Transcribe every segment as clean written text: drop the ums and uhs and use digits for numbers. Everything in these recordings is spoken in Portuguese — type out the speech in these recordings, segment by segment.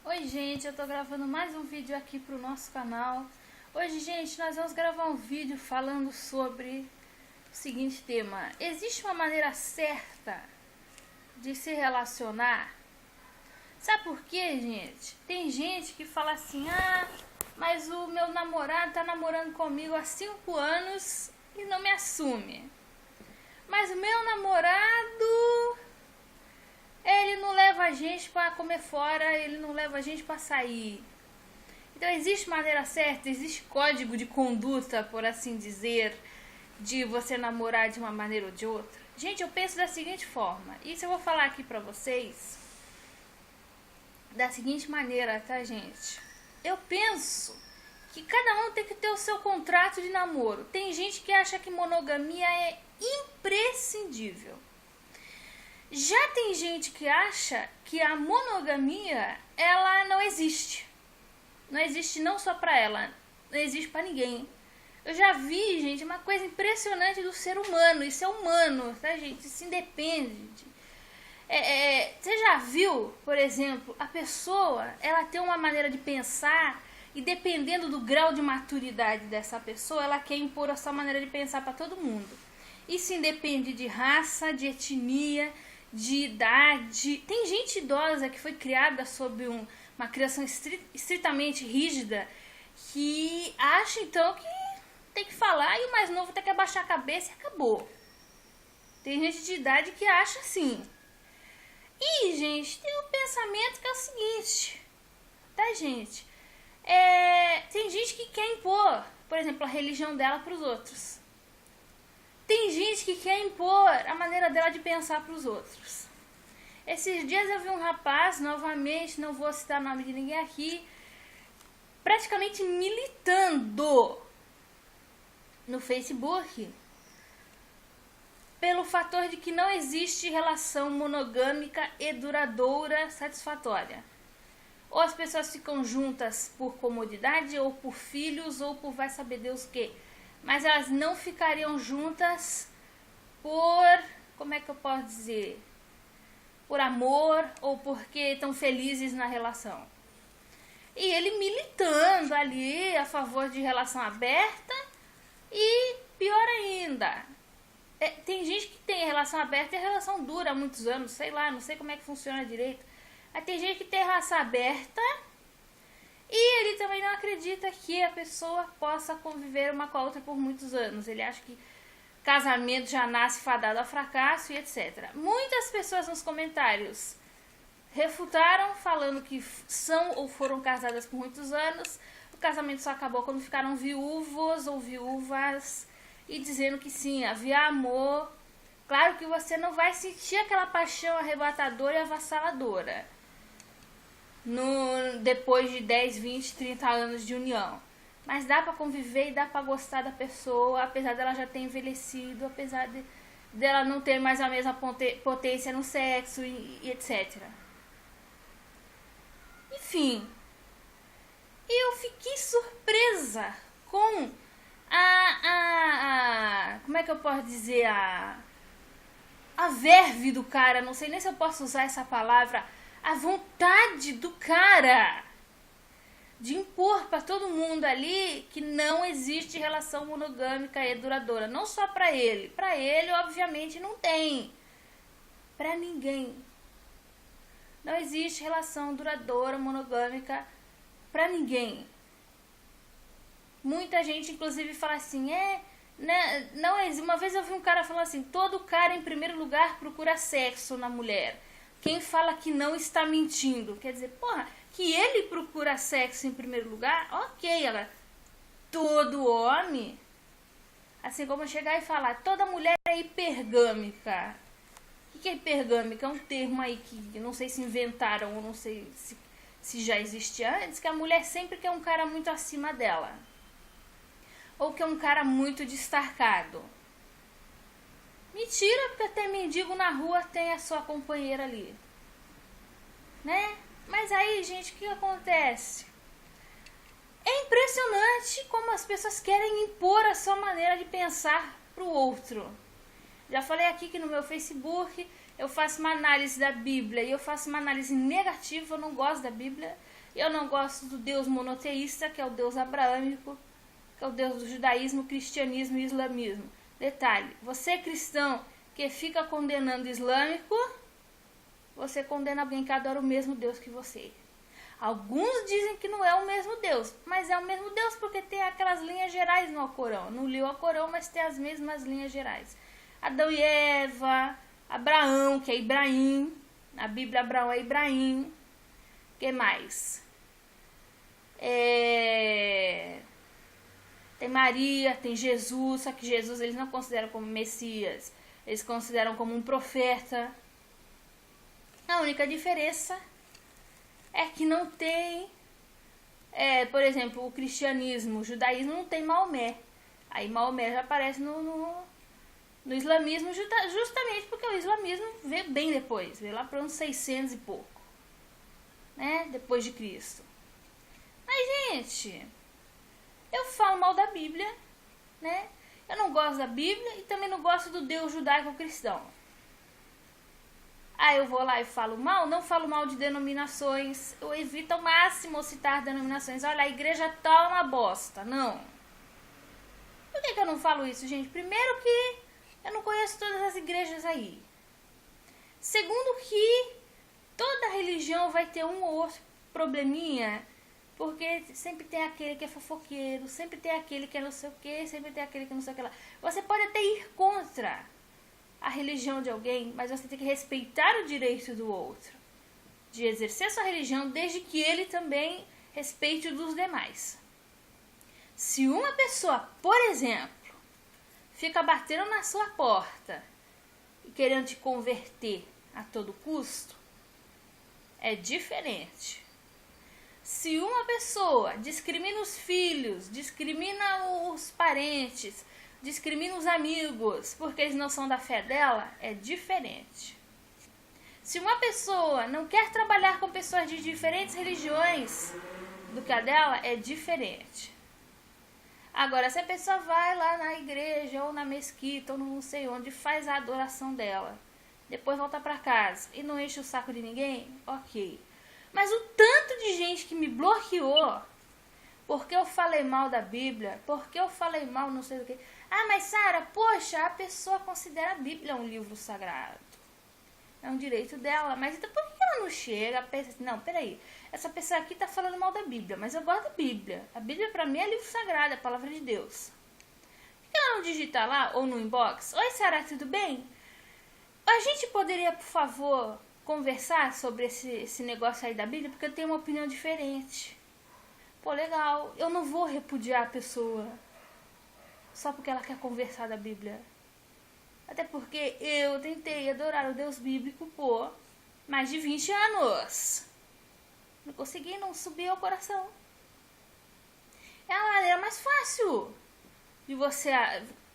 Oi gente, eu tô gravando mais um vídeo aqui pro nosso canal. Hoje, gente, nós vamos gravar um vídeo falando sobre o seguinte tema: existe uma maneira certa de se relacionar? Sabe por quê, gente? Tem gente que fala assim: mas o meu namorado tá namorando comigo há 5 anos e não me assume. Mas o meu namorado, ele não leva a gente para comer fora, ele não leva a gente para sair. Então existe maneira certa, existe código de conduta, por assim dizer, de você namorar de uma maneira ou de outra? Gente, eu penso da seguinte forma, isso eu vou falar aqui pra vocês da seguinte maneira, tá, gente? Eu penso que cada um tem que ter o seu contrato de namoro. Tem gente que acha que monogamia é imprescindível. Já tem gente que acha que a monogamia, ela não existe. Não existe não só pra ela, não existe pra ninguém. Eu já vi, gente, uma coisa impressionante do ser humano. Isso é humano, tá, gente? Isso independe. Você já viu, por exemplo, a pessoa, ela tem uma maneira de pensar e dependendo do grau de maturidade dessa pessoa, ela quer impor a sua maneira de pensar pra todo mundo. Isso independe de raça, de etnia, de idade. Tem gente idosa que foi criada sob uma criação estritamente rígida, que acha então que tem que falar e o mais novo tem que abaixar a cabeça e acabou. Tem gente de idade que acha assim. E, gente, tem um pensamento que é o seguinte, tá, gente? Tem gente que quer impor, por exemplo, a religião dela para os outros. Tem gente que quer impor a maneira dela de pensar para os outros. Esses dias eu vi um rapaz, novamente, não vou citar o nome de ninguém aqui, praticamente militando no Facebook pelo fator de que não existe relação monogâmica e duradoura satisfatória. Ou as pessoas ficam juntas por comodidade, ou por filhos, ou por vai saber Deus o quê. Mas elas não ficariam juntas por, como é que eu posso dizer, por amor ou porque estão felizes na relação. E ele militando ali a favor de relação aberta e pior ainda, tem gente que tem relação aberta e relação dura há muitos anos, sei lá, não sei como é que funciona direito. Aí tem gente que tem relação aberta e ele também não acredita que a pessoa possa conviver uma com a outra por muitos anos. Ele acha que casamento já nasce fadado ao fracasso e etc. Muitas pessoas nos comentários refutaram, falando que são ou foram casadas por muitos anos. O casamento só acabou quando ficaram viúvos ou viúvas, e dizendo que sim, havia amor. Claro que você não vai sentir aquela paixão arrebatadora e avassaladora depois de 10, 20, 30 anos de união. Mas dá pra conviver e dá pra gostar da pessoa, apesar dela já ter envelhecido, apesar dela não ter mais a mesma potência no sexo e etc. Enfim, eu fiquei surpresa com como é que eu posso dizer, a verve do cara, não sei nem se eu posso usar essa palavra, a vontade do cara de impor para todo mundo ali que não existe relação monogâmica e duradoura. Não só para ele obviamente não tem, para ninguém. Não existe relação duradoura monogâmica para ninguém. Muita gente inclusive fala assim, uma vez eu vi um cara falando assim: todo cara em primeiro lugar procura sexo na mulher. Quem fala que não está mentindo. Quer dizer, porra, que ele procura sexo em primeiro lugar, ok. Agora, todo homem, assim como chegar e falar, toda mulher é hipergâmica. O que é hipergâmica? É um termo aí que não sei se inventaram ou não sei se já existia antes, que a mulher sempre quer um cara muito acima dela. Ou que é um cara muito destacado. Mentira, porque até mendigo na rua tem a sua companheira ali, né? Mas aí, gente, o que acontece? É impressionante como as pessoas querem impor a sua maneira de pensar pro outro. Já falei aqui que no meu Facebook eu faço uma análise da Bíblia e eu faço uma análise negativa, eu não gosto da Bíblia, eu não gosto do Deus monoteísta, que é o Deus abraâmico, que é o Deus do judaísmo, cristianismo e islamismo. Detalhe, você é cristão que fica condenando o islâmico, você condena alguém que adora o mesmo Deus que você. Alguns dizem que não é o mesmo Deus, mas é o mesmo Deus porque tem aquelas linhas gerais no Alcorão. Não li o Alcorão, mas tem as mesmas linhas gerais. Adão e Eva, Abraão, que é Ibrahim. Na Bíblia, Abraão é Ibrahim. O que mais? Tem Maria, tem Jesus, só que Jesus eles não consideram como Messias. Eles consideram como um profeta. A única diferença é que não tem, por exemplo, o cristianismo, o judaísmo não tem Maomé. Aí Maomé já aparece no islamismo, justamente porque o islamismo veio bem depois, veio lá para uns 600 e pouco, né, depois de Cristo. Mas, gente, eu falo mal da Bíblia, né? Eu não gosto da Bíblia e também não gosto do Deus judaico-cristão. Aí eu vou lá e falo mal, não falo mal de denominações, eu evito ao máximo citar denominações. Olha, a igreja tal é uma bosta. Não. Por que eu não falo isso, gente? Primeiro que eu não conheço todas as igrejas aí. Segundo que toda religião vai ter um ou outro probleminha, porque sempre tem aquele que é fofoqueiro, sempre tem aquele que é não sei o que, sempre tem aquele que não sei o que lá. Você pode até ir contra a religião de alguém, mas você tem que respeitar o direito do outro de exercer sua religião, desde que ele também respeite o dos demais. Se uma pessoa, por exemplo, fica batendo na sua porta e querendo te converter a todo custo, é diferente. Se uma pessoa discrimina os filhos, discrimina os parentes, discrimina os amigos porque eles não são da fé dela, é diferente. Se uma pessoa não quer trabalhar com pessoas de diferentes religiões do que a dela, é diferente. Agora, se a pessoa vai lá na igreja ou na mesquita ou não sei onde, faz a adoração dela, depois volta para casa e não enche o saco de ninguém, ok. Mas o tanto de gente que me bloqueou porque eu falei mal da Bíblia, porque eu falei mal não sei do que. Ah, mas Sara, poxa, a pessoa considera a Bíblia um livro sagrado. É um direito dela, mas então por que ela não chega, pensa assim, não, peraí, essa pessoa aqui tá falando mal da Bíblia, mas eu gosto da Bíblia. A Bíblia pra mim é livro sagrado, é a palavra de Deus. Por que ela não digita lá ou no inbox? Oi, Sara, tudo bem? A gente poderia, por favor, conversar sobre esse negócio aí da Bíblia, porque eu tenho uma opinião diferente. Pô, legal, eu não vou repudiar a pessoa só porque ela quer conversar da Bíblia. Até porque eu tentei adorar o Deus bíblico por mais de 20 anos. Não consegui, não subi ao coração. É a maneira mais fácil de você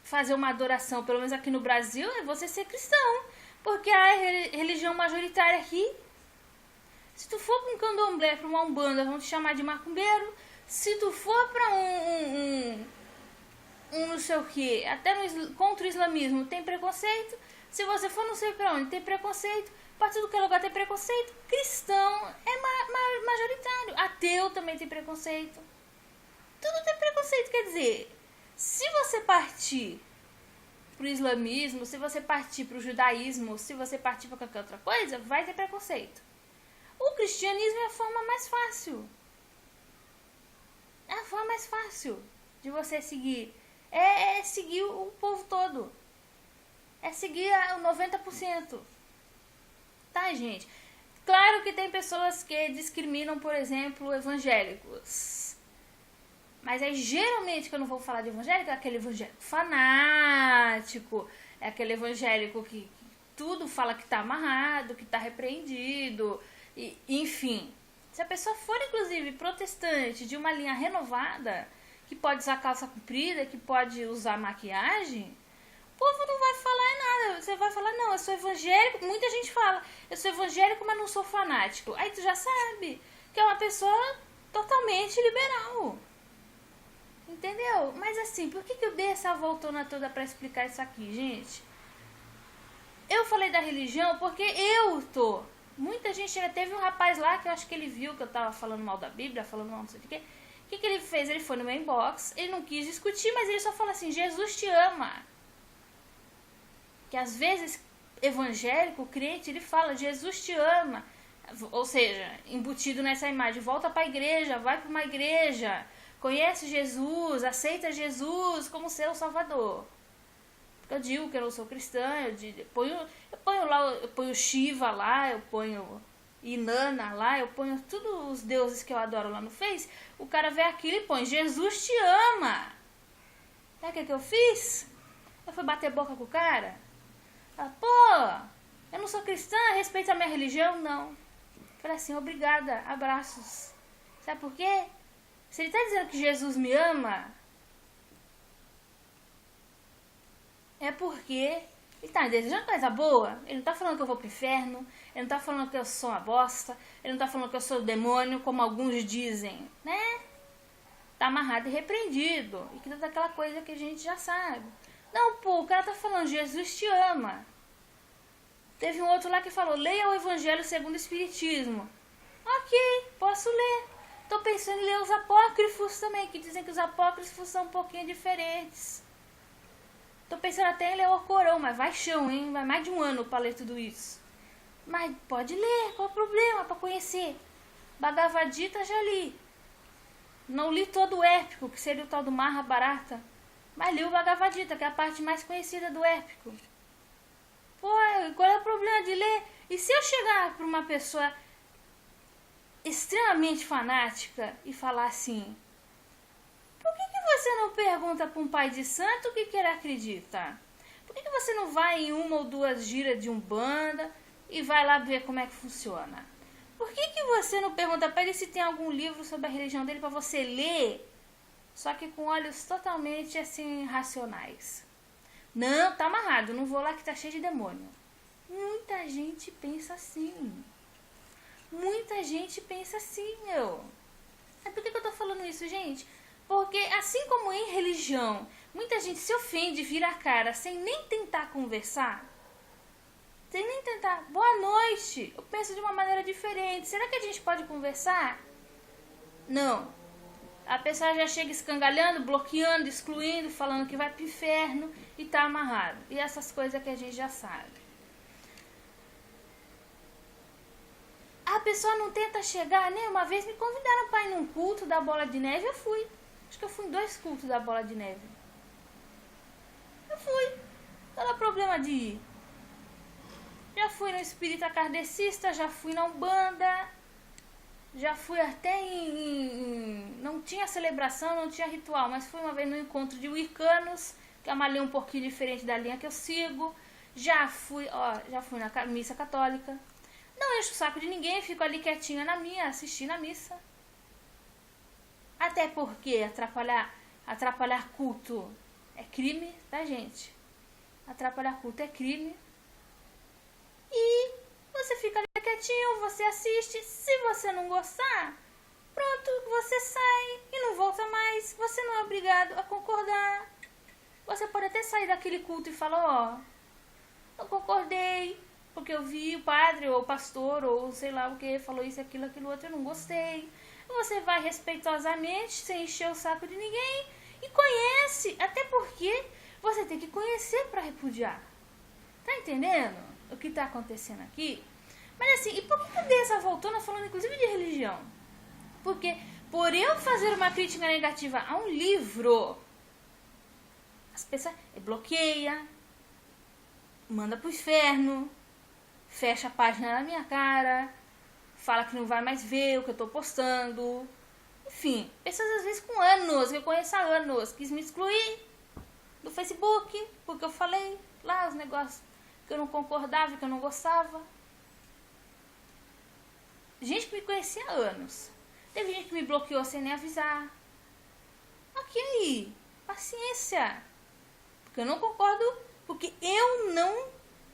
fazer uma adoração, pelo menos aqui no Brasil, é você ser cristão. Porque a religião majoritária aqui, se tu for para um candomblé, para uma umbanda, vão te chamar de macumbeiro. Se tu for para um não sei o que, até contra o islamismo tem preconceito. Se você for não sei pra onde, tem preconceito. Para tudo que é lugar tem preconceito. Cristão é majoritário. Ateu também tem preconceito. Tudo tem preconceito, quer dizer, se você partir pro islamismo, se você partir pro judaísmo, se você partir pra qualquer outra coisa, vai ter preconceito. O cristianismo é a forma mais fácil. É a forma mais fácil de você seguir. É seguir o povo todo. É seguir o 90%. Tá, gente? Claro que tem pessoas que discriminam, por exemplo, evangélicos. Mas é geralmente que eu não vou falar de evangélico, é aquele evangélico fanático, é aquele evangélico que tudo fala que tá amarrado, que tá repreendido, e, enfim. Se a pessoa for, inclusive, protestante de uma linha renovada, que pode usar calça comprida, que pode usar maquiagem, o povo não vai falar nada. Você vai falar, não, eu sou evangélico. Muita gente fala, eu sou evangélico, mas não sou fanático. Aí tu já sabe que é uma pessoa totalmente liberal. Entendeu? Mas assim, por que eu dei essa voltona toda pra explicar isso aqui, gente? eu falei da religião porque eu tô. Muita gente, teve um rapaz lá que eu acho que ele viu que eu tava falando mal da Bíblia, falando mal não sei o quê. O que ele fez? Ele foi no meu inbox, ele não quis discutir, mas ele só fala assim, Jesus te ama. Que às vezes, evangélico, crente, ele fala, Jesus te ama. Ou seja, embutido nessa imagem, volta para a igreja, vai para uma igreja, conhece Jesus, aceita Jesus como seu salvador. Porque eu digo que eu não sou cristã, eu ponho Shiva lá, eu ponho Inanna lá, eu ponho todos os deuses que eu adoro lá no Face. O cara vê aquilo e põe, Jesus te ama. Sabe o que eu fiz? Eu fui bater boca com o cara. Pô, eu não sou cristã, respeita a minha religião? Não. Falei assim, obrigada, abraços. Sabe por quê? Se ele está dizendo que Jesus me ama, é porque ele está me desejando coisa boa. Ele não está falando que eu vou pro inferno, ele não está falando que eu sou uma bosta, ele não está falando que eu sou o demônio, como alguns dizem, né? Tá amarrado e repreendido. E que toda aquela coisa que a gente já sabe. Não, pô, o cara tá falando, Jesus te ama. Teve um outro lá que falou, leia o Evangelho segundo o Espiritismo. Ok, posso ler. Tô pensando em ler os apócrifos também, que dizem que os apócrifos são um pouquinho diferentes. Tô pensando até em ler o Corão, mas vai chão, hein? Vai mais de um ano pra ler tudo isso. Mas pode ler, qual o problema pra conhecer? Bhagavad Gita já li. Não li todo o épico, que seria o tal do Mahabharata. Mas li o Bhagavad Gita, que é a parte mais conhecida do épico. Pô, qual é o problema de ler? E se eu chegar para uma pessoa extremamente fanática e falar assim, por que você não pergunta para um pai de santo o que ele acredita? Por que você não vai em uma ou duas giras de Umbanda e vai lá ver como é que funciona? Por que você não pergunta para ele se tem algum livro sobre a religião dele para você ler, só que com olhos totalmente assim racionais? Não, tá amarrado, não vou lá que tá cheio de demônio. Muita gente pensa assim. Muita gente pensa assim, meu. Por que eu tô falando isso, gente? Porque assim como em religião, muita gente se ofende, vira a cara, sem nem tentar conversar. Sem nem tentar, boa noite, eu penso de uma maneira diferente. Será que a gente pode conversar? Não. A pessoa já chega escangalhando, bloqueando, excluindo, falando que vai pro inferno e tá amarrado. E essas coisas que a gente já sabe. A pessoa não tenta chegar, né? Uma vez me convidaram para ir num culto da Bola de Neve, eu fui. Acho que eu fui em 2 cultos da Bola de Neve. Eu fui. Qual é o problema de ir? Já fui no Espírita Kardecista, já fui na Umbanda. Já fui até não tinha celebração, não tinha ritual, mas fui uma vez no encontro de wiccanos, que é uma linha um pouquinho diferente da linha que eu sigo. Já fui na missa católica. Não encho o saco de ninguém, fico ali quietinha na minha, assistindo a missa. Até porque atrapalhar culto é crime, tá, gente? Atrapalhar culto é crime. E você fica ali quietinho, você assiste. Se você não gostar, pronto, você sai e não volta mais. Você não é obrigado a concordar. Você pode até sair daquele culto e falar, não concordei, porque eu vi o padre ou o pastor ou sei lá o que, falou isso, aquilo outro, eu não gostei. Você vai respeitosamente, sem encher o saco de ninguém, e conhece, até porque você tem que conhecer para repudiar. Tá entendendo o que tá acontecendo aqui? Mas assim, e por que eu dei essa voltona falando inclusive de religião? Porque por eu fazer uma crítica negativa a um livro, as pessoas bloqueia, manda pro inferno, fecha a página na minha cara, fala que não vai mais ver o que eu tô postando. Enfim, pessoas às vezes com anos, que eu conheço há anos, quis me excluir do Facebook, porque eu falei lá os negócios que eu não concordava, que eu não gostava. Gente que me conhecia há anos. Teve gente que me bloqueou sem nem avisar. Ok, paciência. Porque eu não concordo, porque eu não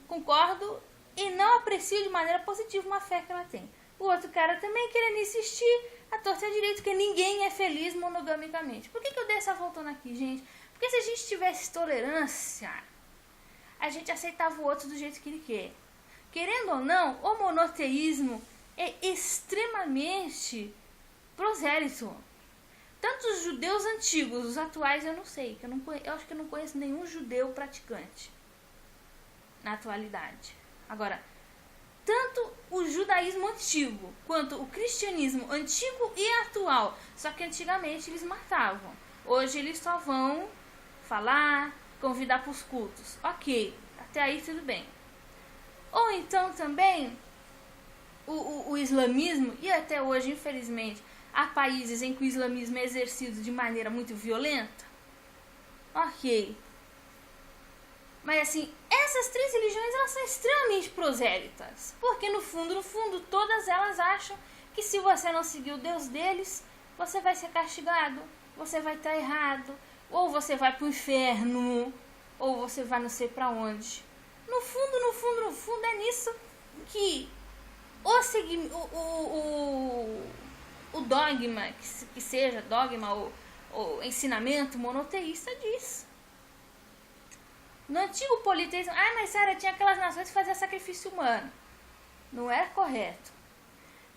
concordo e não aprecio de maneira positiva uma fé que ela tem. O outro cara também querendo insistir a torta e a direito, que ninguém é feliz monogamicamente. Por que eu dei essa voltona aqui, gente? Porque se a gente tivesse tolerância, a gente aceitava o outro do jeito que ele quer. Querendo ou não, o monoteísmo é extremamente prosélito. Tanto os judeus antigos, os atuais eu não sei, eu acho que eu não conheço nenhum judeu praticante na atualidade. Agora, tanto o judaísmo antigo quanto o cristianismo antigo e atual, só que antigamente eles matavam. Hoje eles só vão falar, convidar para os cultos. Ok, até aí tudo bem. Ou então também o islamismo, e até hoje infelizmente há países em que o islamismo é exercido de maneira muito violenta. Ok. Mas assim, essas três religiões elas são extremamente prosélitas. Porque no fundo, todas elas acham que se você não seguir o Deus deles, você vai ser castigado, você vai estar errado, ou você vai pro inferno, ou você vai não sei pra onde. No fundo, é nisso que o dogma, que seja dogma ou ensinamento monoteísta diz. No antigo politeísmo, mas Sara, tinha aquelas nações que faziam sacrifício humano. Não era correto.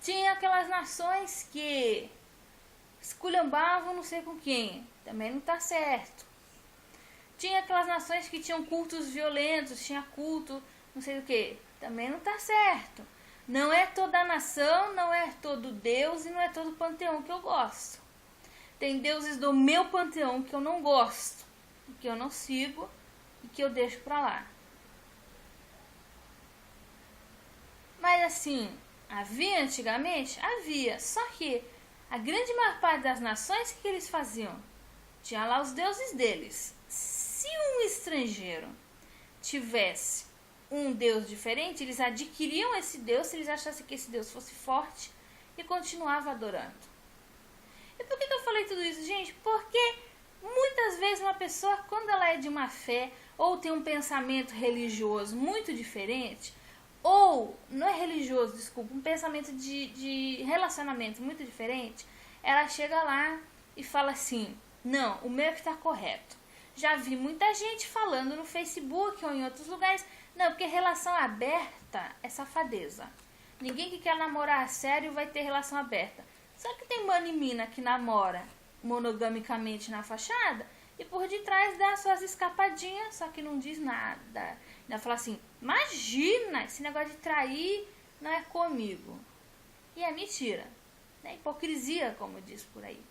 Tinha aquelas nações que esculhambavam não sei com quem. Também não está certo. Tinha aquelas nações que tinham cultos violentos, tinha culto não sei o que. Também não está certo. Não é toda nação, não é todo Deus e não é todo panteão que eu gosto. Tem deuses do meu panteão que eu não gosto, que eu não sigo e que eu deixo pra lá. Mas assim, havia antigamente? Havia. Só que a grande maior parte das nações, o que eles faziam? Tinha lá os deuses deles. Se um estrangeiro tivesse um deus diferente, eles adquiriam esse deus se eles achassem que esse deus fosse forte e continuavam adorando. E por que eu falei tudo isso, gente? Porque muitas vezes uma pessoa, quando ela é de uma fé ou tem um pensamento religioso muito diferente, ou não é religioso, desculpa, um pensamento de relacionamento muito diferente, ela chega lá e fala assim: não, o meu é que está correto. Já vi muita gente falando no Facebook ou em outros lugares: não, porque relação aberta é safadeza. Ninguém que quer namorar a sério vai ter relação aberta. Só que tem mano e mina que namora monogamicamente na fachada e por detrás dá suas escapadinhas, só que não diz nada. Ainda fala assim: imagina, esse negócio de trair não é comigo. E é mentira. É hipocrisia, como diz por aí.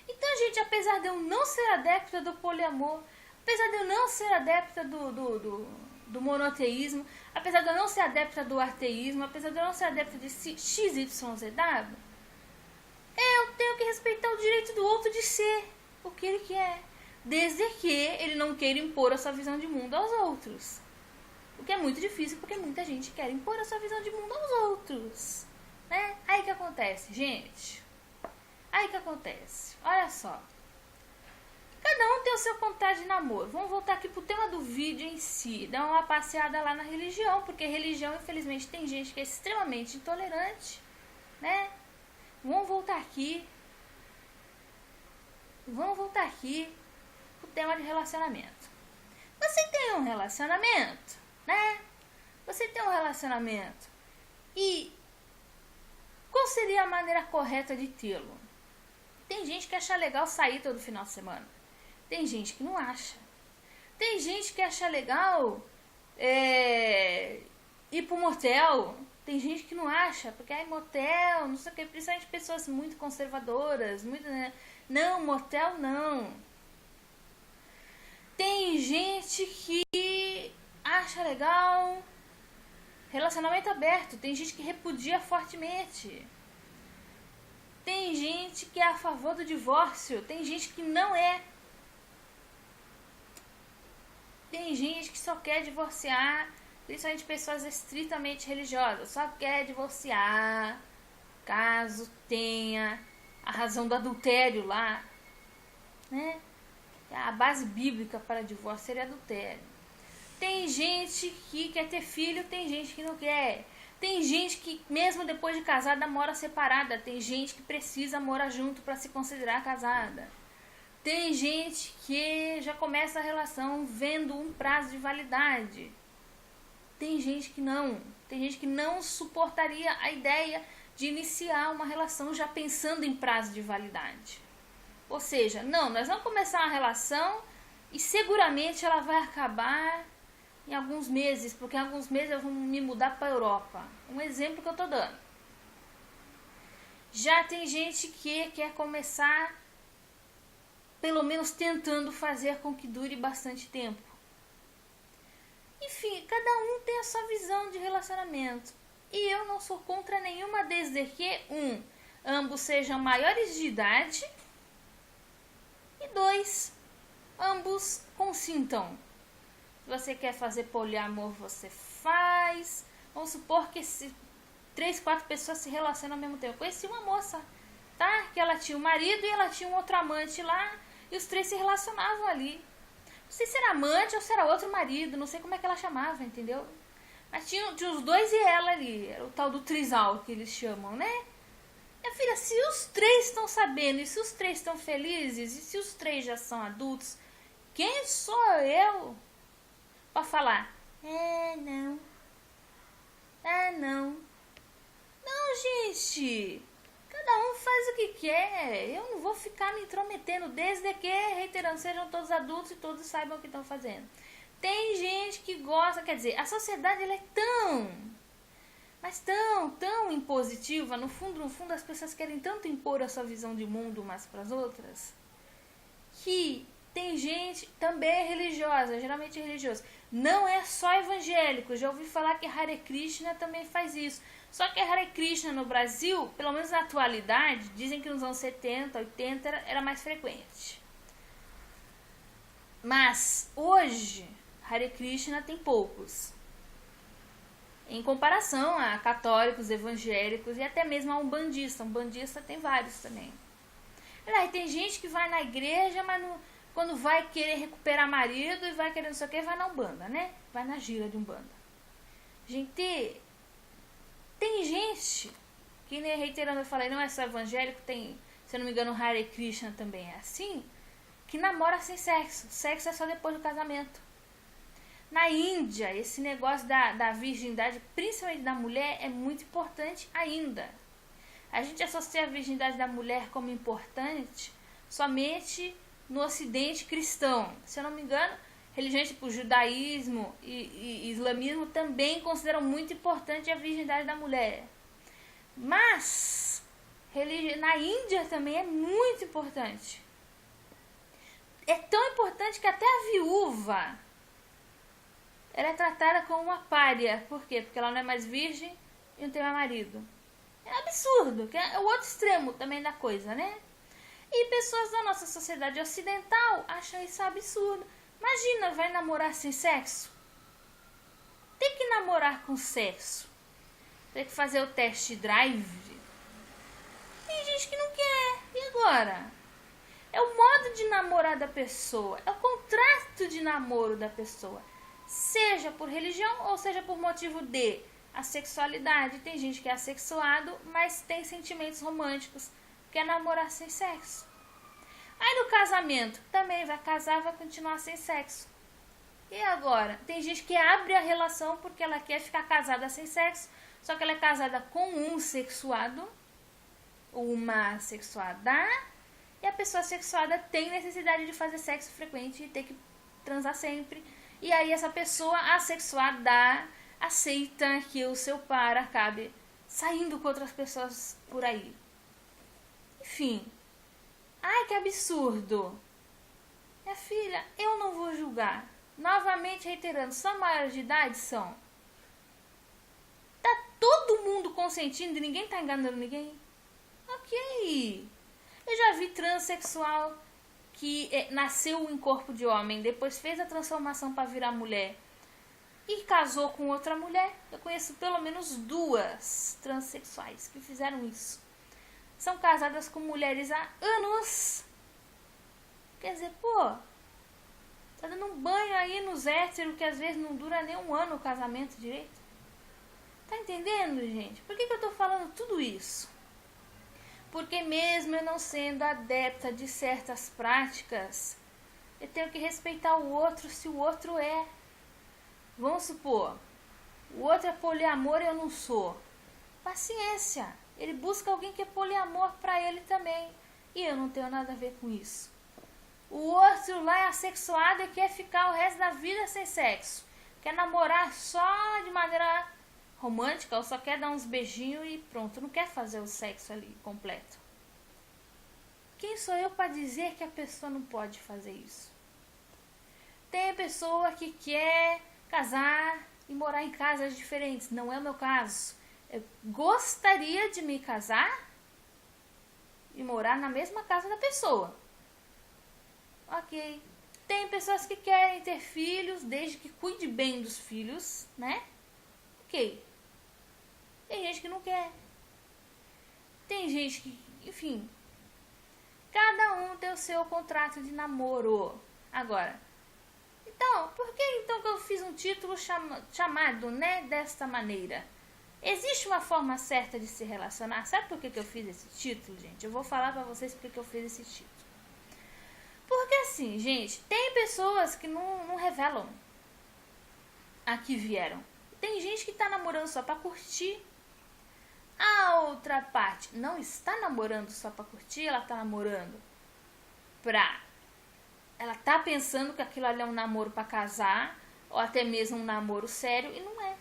Então, gente, apesar de eu não ser adepta do poliamor, apesar de eu não ser adepta do monoteísmo, apesar de eu não ser adepta do ateísmo, apesar de eu não ser adepta de XYZW, eu tenho que respeitar o direito do outro de ser o que ele quer, desde que ele não queira impor a sua visão de mundo aos outros. O que é muito difícil, porque muita gente quer impor a sua visão de mundo aos outros, né? Aí que acontece, gente. Aí que acontece. Olha só. Cada um tem o seu contato de namoro. Vamos voltar aqui pro tema do vídeo em si. Dar uma passeada lá na religião, porque religião, infelizmente, tem gente que é extremamente intolerante, né? Vamos voltar aqui pro tema de relacionamento. Você tem um relacionamento, né? Você tem um relacionamento. E qual seria a maneira correta de tê-lo? Tem gente que acha legal sair todo final de semana. Tem gente que não acha. Tem gente que acha legal ir pro motel. Tem gente que não acha, porque motel, não sei o que, principalmente pessoas muito conservadoras, muito, né? Não, motel não. Tem gente que acha legal relacionamento aberto. Tem gente que repudia fortemente. Tem gente que é a favor do divórcio. Tem gente que não é. Tem gente que só quer divorciar, principalmente pessoas estritamente religiosas. Só quer divorciar caso tenha a razão do adultério lá, né? A base bíblica para divórcio seria adultério. Tem gente que quer ter filho, tem gente que não quer. Tem gente que, mesmo depois de casada, mora separada. Tem gente que precisa morar junto para se considerar casada. Tem gente que já começa a relação vendo um prazo de validade. Tem gente que não. Tem gente que não suportaria a ideia de iniciar uma relação já pensando em prazo de validade. Ou seja, não, nós vamos começar uma relação e seguramente ela vai acabar em alguns meses, porque em alguns meses eu vou me mudar para a Europa. Um exemplo que eu estou dando. Já tem gente que quer começar, pelo menos tentando fazer com que dure bastante tempo. Enfim, cada um tem a sua visão de relacionamento. E eu não sou contra nenhuma, desde que, ambos sejam maiores de idade, e 2, ambos consintam. Se você quer fazer poliamor, você faz. Vamos supor que 3, 4 pessoas se relacionam ao mesmo tempo. Eu conheci uma moça, tá? Que ela tinha um marido e ela tinha um outro amante lá, e os 3 se relacionavam ali. Não sei se era amante ou se era outro marido, não sei como é que ela chamava, entendeu? Mas tinha os 2 e ela ali, era o tal do trisal que eles chamam, né? Minha filha, se os 3 estão sabendo, e se os 3 estão felizes, e se os 3 já são adultos, quem sou eu para falar? Não. Não, gente. Cada um faz o que quer. Eu não vou ficar me intrometendo, desde que, reiterando, sejam todos adultos e todos saibam o que estão fazendo. Tem gente que gosta, quer dizer, a sociedade ela é tão impositiva. No fundo, as pessoas querem tanto impor a sua visão de mundo umas para as outras, que tem gente também religiosa, geralmente religiosa. Não é só evangélico. Já ouvi falar que Hare Krishna também faz isso. Só que Hare Krishna no Brasil, pelo menos na atualidade, dizem que nos anos 70, 80 era mais frequente. Mas hoje, Hare Krishna tem poucos. Em comparação a católicos, evangélicos e até mesmo a umbandista. Umbandista tem vários também. E tem gente que vai na igreja, mas quando vai querer recuperar marido e vai querer não sei o que, vai na Umbanda, né? Vai na gira de Umbanda. Gente, tem gente que, nem reiterando, eu falei, não é só evangélico, tem, se eu não me engano, Hare Krishna também é assim, que namora sem sexo. Sexo é só depois do casamento. Na Índia, esse negócio da virgindade, principalmente da mulher, é muito importante ainda. A gente associa a virgindade da mulher como importante somente no Ocidente cristão. Se eu não me engano, religiões tipo judaísmo e islamismo também consideram muito importante a virgindade da mulher. Mas na Índia também é muito importante. É tão importante que até a viúva ela é tratada como uma pária. Por quê? Porque ela não é mais virgem e não tem mais marido. É absurdo, que é o outro extremo também da coisa, né? E pessoas da nossa sociedade ocidental acham isso absurdo. Imagina, vai namorar sem sexo? Tem que namorar com sexo. Tem que fazer o test drive. Tem gente que não quer. E agora? É o modo de namorar da pessoa. É o contrato de namoro da pessoa. Seja por religião ou seja por motivo de assexualidade. Tem gente que é assexuado, mas tem sentimentos românticos. Quer namorar sem sexo. Aí no casamento, também vai casar, vai continuar sem sexo. E agora? Tem gente que abre a relação porque ela quer ficar casada sem sexo, só que ela é casada com um sexuado, uma sexuada, e a pessoa sexuada tem necessidade de fazer sexo frequente e ter que transar sempre. E aí essa pessoa assexuada aceita que o seu par acabe saindo com outras pessoas por aí. Enfim. Ai, que absurdo. Minha filha, eu não vou julgar. Novamente reiterando, são maiores de idade? São. Tá todo mundo consentindo e ninguém tá enganando ninguém? Ok. Eu já vi transexual que nasceu em corpo de homem, depois fez a transformação para virar mulher e casou com outra mulher. Eu conheço pelo menos 2 transexuais que fizeram isso. São casadas com mulheres há anos. Quer dizer, pô, tá dando um banho aí nos héteros que às vezes não dura nem um ano o casamento direito. Tá entendendo, gente? Por que eu tô falando tudo isso? Porque mesmo eu não sendo adepta de certas práticas, eu tenho que respeitar o outro se o outro é. Vamos supor, o outro é poliamor e eu não sou. Paciência, ele busca alguém que é poliamor para ele também. E eu não tenho nada a ver com isso. O outro lá é assexuado e quer ficar o resto da vida sem sexo. Quer namorar só de maneira romântica ou só quer dar uns beijinhos e pronto. Não quer fazer o sexo ali completo. Quem sou eu para dizer que a pessoa não pode fazer isso? Tem pessoa que quer casar e morar em casas diferentes. Não é o meu caso. Eu gostaria de me casar e morar na mesma casa da pessoa. Ok. Tem pessoas que querem ter filhos, desde que cuide bem dos filhos, né? Ok. Tem gente que não quer. Tem gente que, enfim. Cada um tem o seu contrato de namoro. Agora, então, por que então que eu fiz um título chamado, né, desta maneira? Existe uma forma certa de se relacionar? Sabe por que eu fiz esse título, gente? Eu vou falar pra vocês por que eu fiz esse título. Porque assim, gente, tem pessoas que não revelam a que vieram. Tem gente que tá namorando só pra curtir. A outra parte não está namorando só pra curtir, ela tá namorando pra... Ela tá pensando que aquilo ali é um namoro pra casar, ou até mesmo um namoro sério, e não é.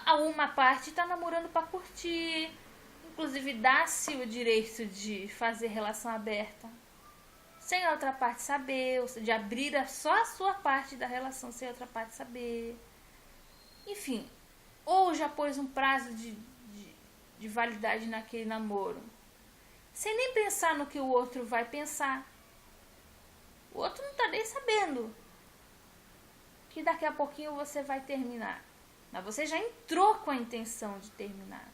A uma parte tá namorando pra curtir, inclusive dá-se o direito de fazer relação aberta, sem a outra parte saber, ou seja, de abrir só a sua parte da relação sem a outra parte saber. Enfim, ou já pôs um prazo de validade naquele namoro, sem nem pensar no que o outro vai pensar. O outro não tá nem sabendo que daqui a pouquinho você vai terminar. Mas você já entrou com a intenção de terminar.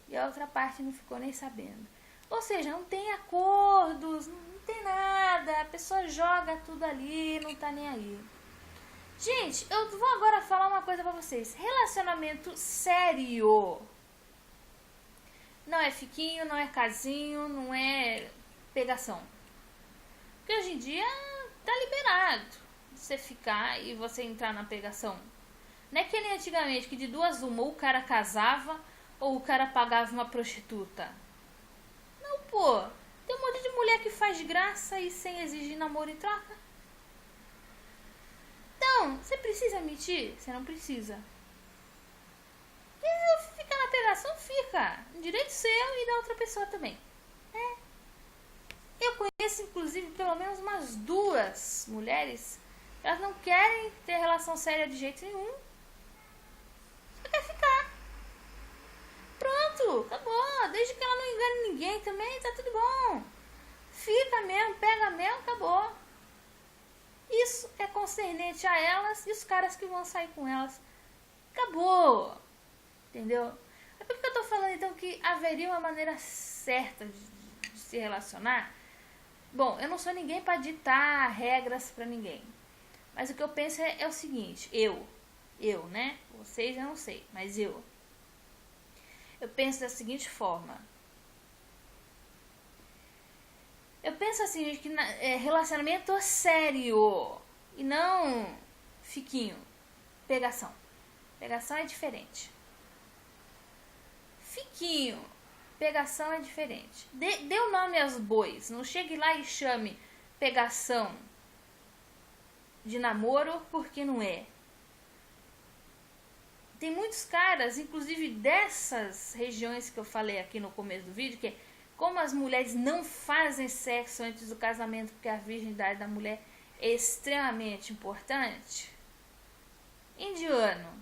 E a outra parte não ficou nem sabendo. Ou seja, não tem acordos, não tem nada. A pessoa joga tudo ali, não tá nem aí. Gente, eu vou agora falar uma coisa pra vocês. Relacionamento sério. Não é fiquinho, não é casinho, não é pegação. Porque hoje em dia tá liberado você ficar e você entrar na pegação. Não é que nem antigamente, que de duas uma, ou o cara casava, ou o cara pagava uma prostituta. Não, pô. Tem um monte de mulher que faz graça e sem exigir namoro em troca. Então, você precisa mentir? Você não precisa. E se ficar na pegação, fica. Direito seu e da outra pessoa também. Eu conheço, inclusive, pelo menos umas 2 mulheres. Elas não querem ter relação séria de jeito nenhum. Só quer ficar. Pronto, acabou. Desde que ela não engane ninguém também, tá tudo bom. Fica mesmo, pega mesmo, acabou. Isso é concernente a elas e os caras que vão sair com elas. Acabou. Entendeu? É por que eu tô falando então que haveria uma maneira certa de se relacionar? Bom, eu não sou ninguém para ditar regras para ninguém. Mas o que eu penso é o seguinte, eu, né? Vocês eu não sei, mas eu penso da seguinte forma. Eu penso assim, que relacionamento sério e não fiquinho, pegação. Pegação é diferente. Fiquinho, pegação é diferente. Dê o nome aos bois. Não chegue lá e chame pegação de namoro, porque não é. Tem muitos caras, inclusive dessas regiões que eu falei aqui no começo do vídeo, que é como as mulheres não fazem sexo antes do casamento, porque a virgindade da mulher é extremamente importante. Indiano,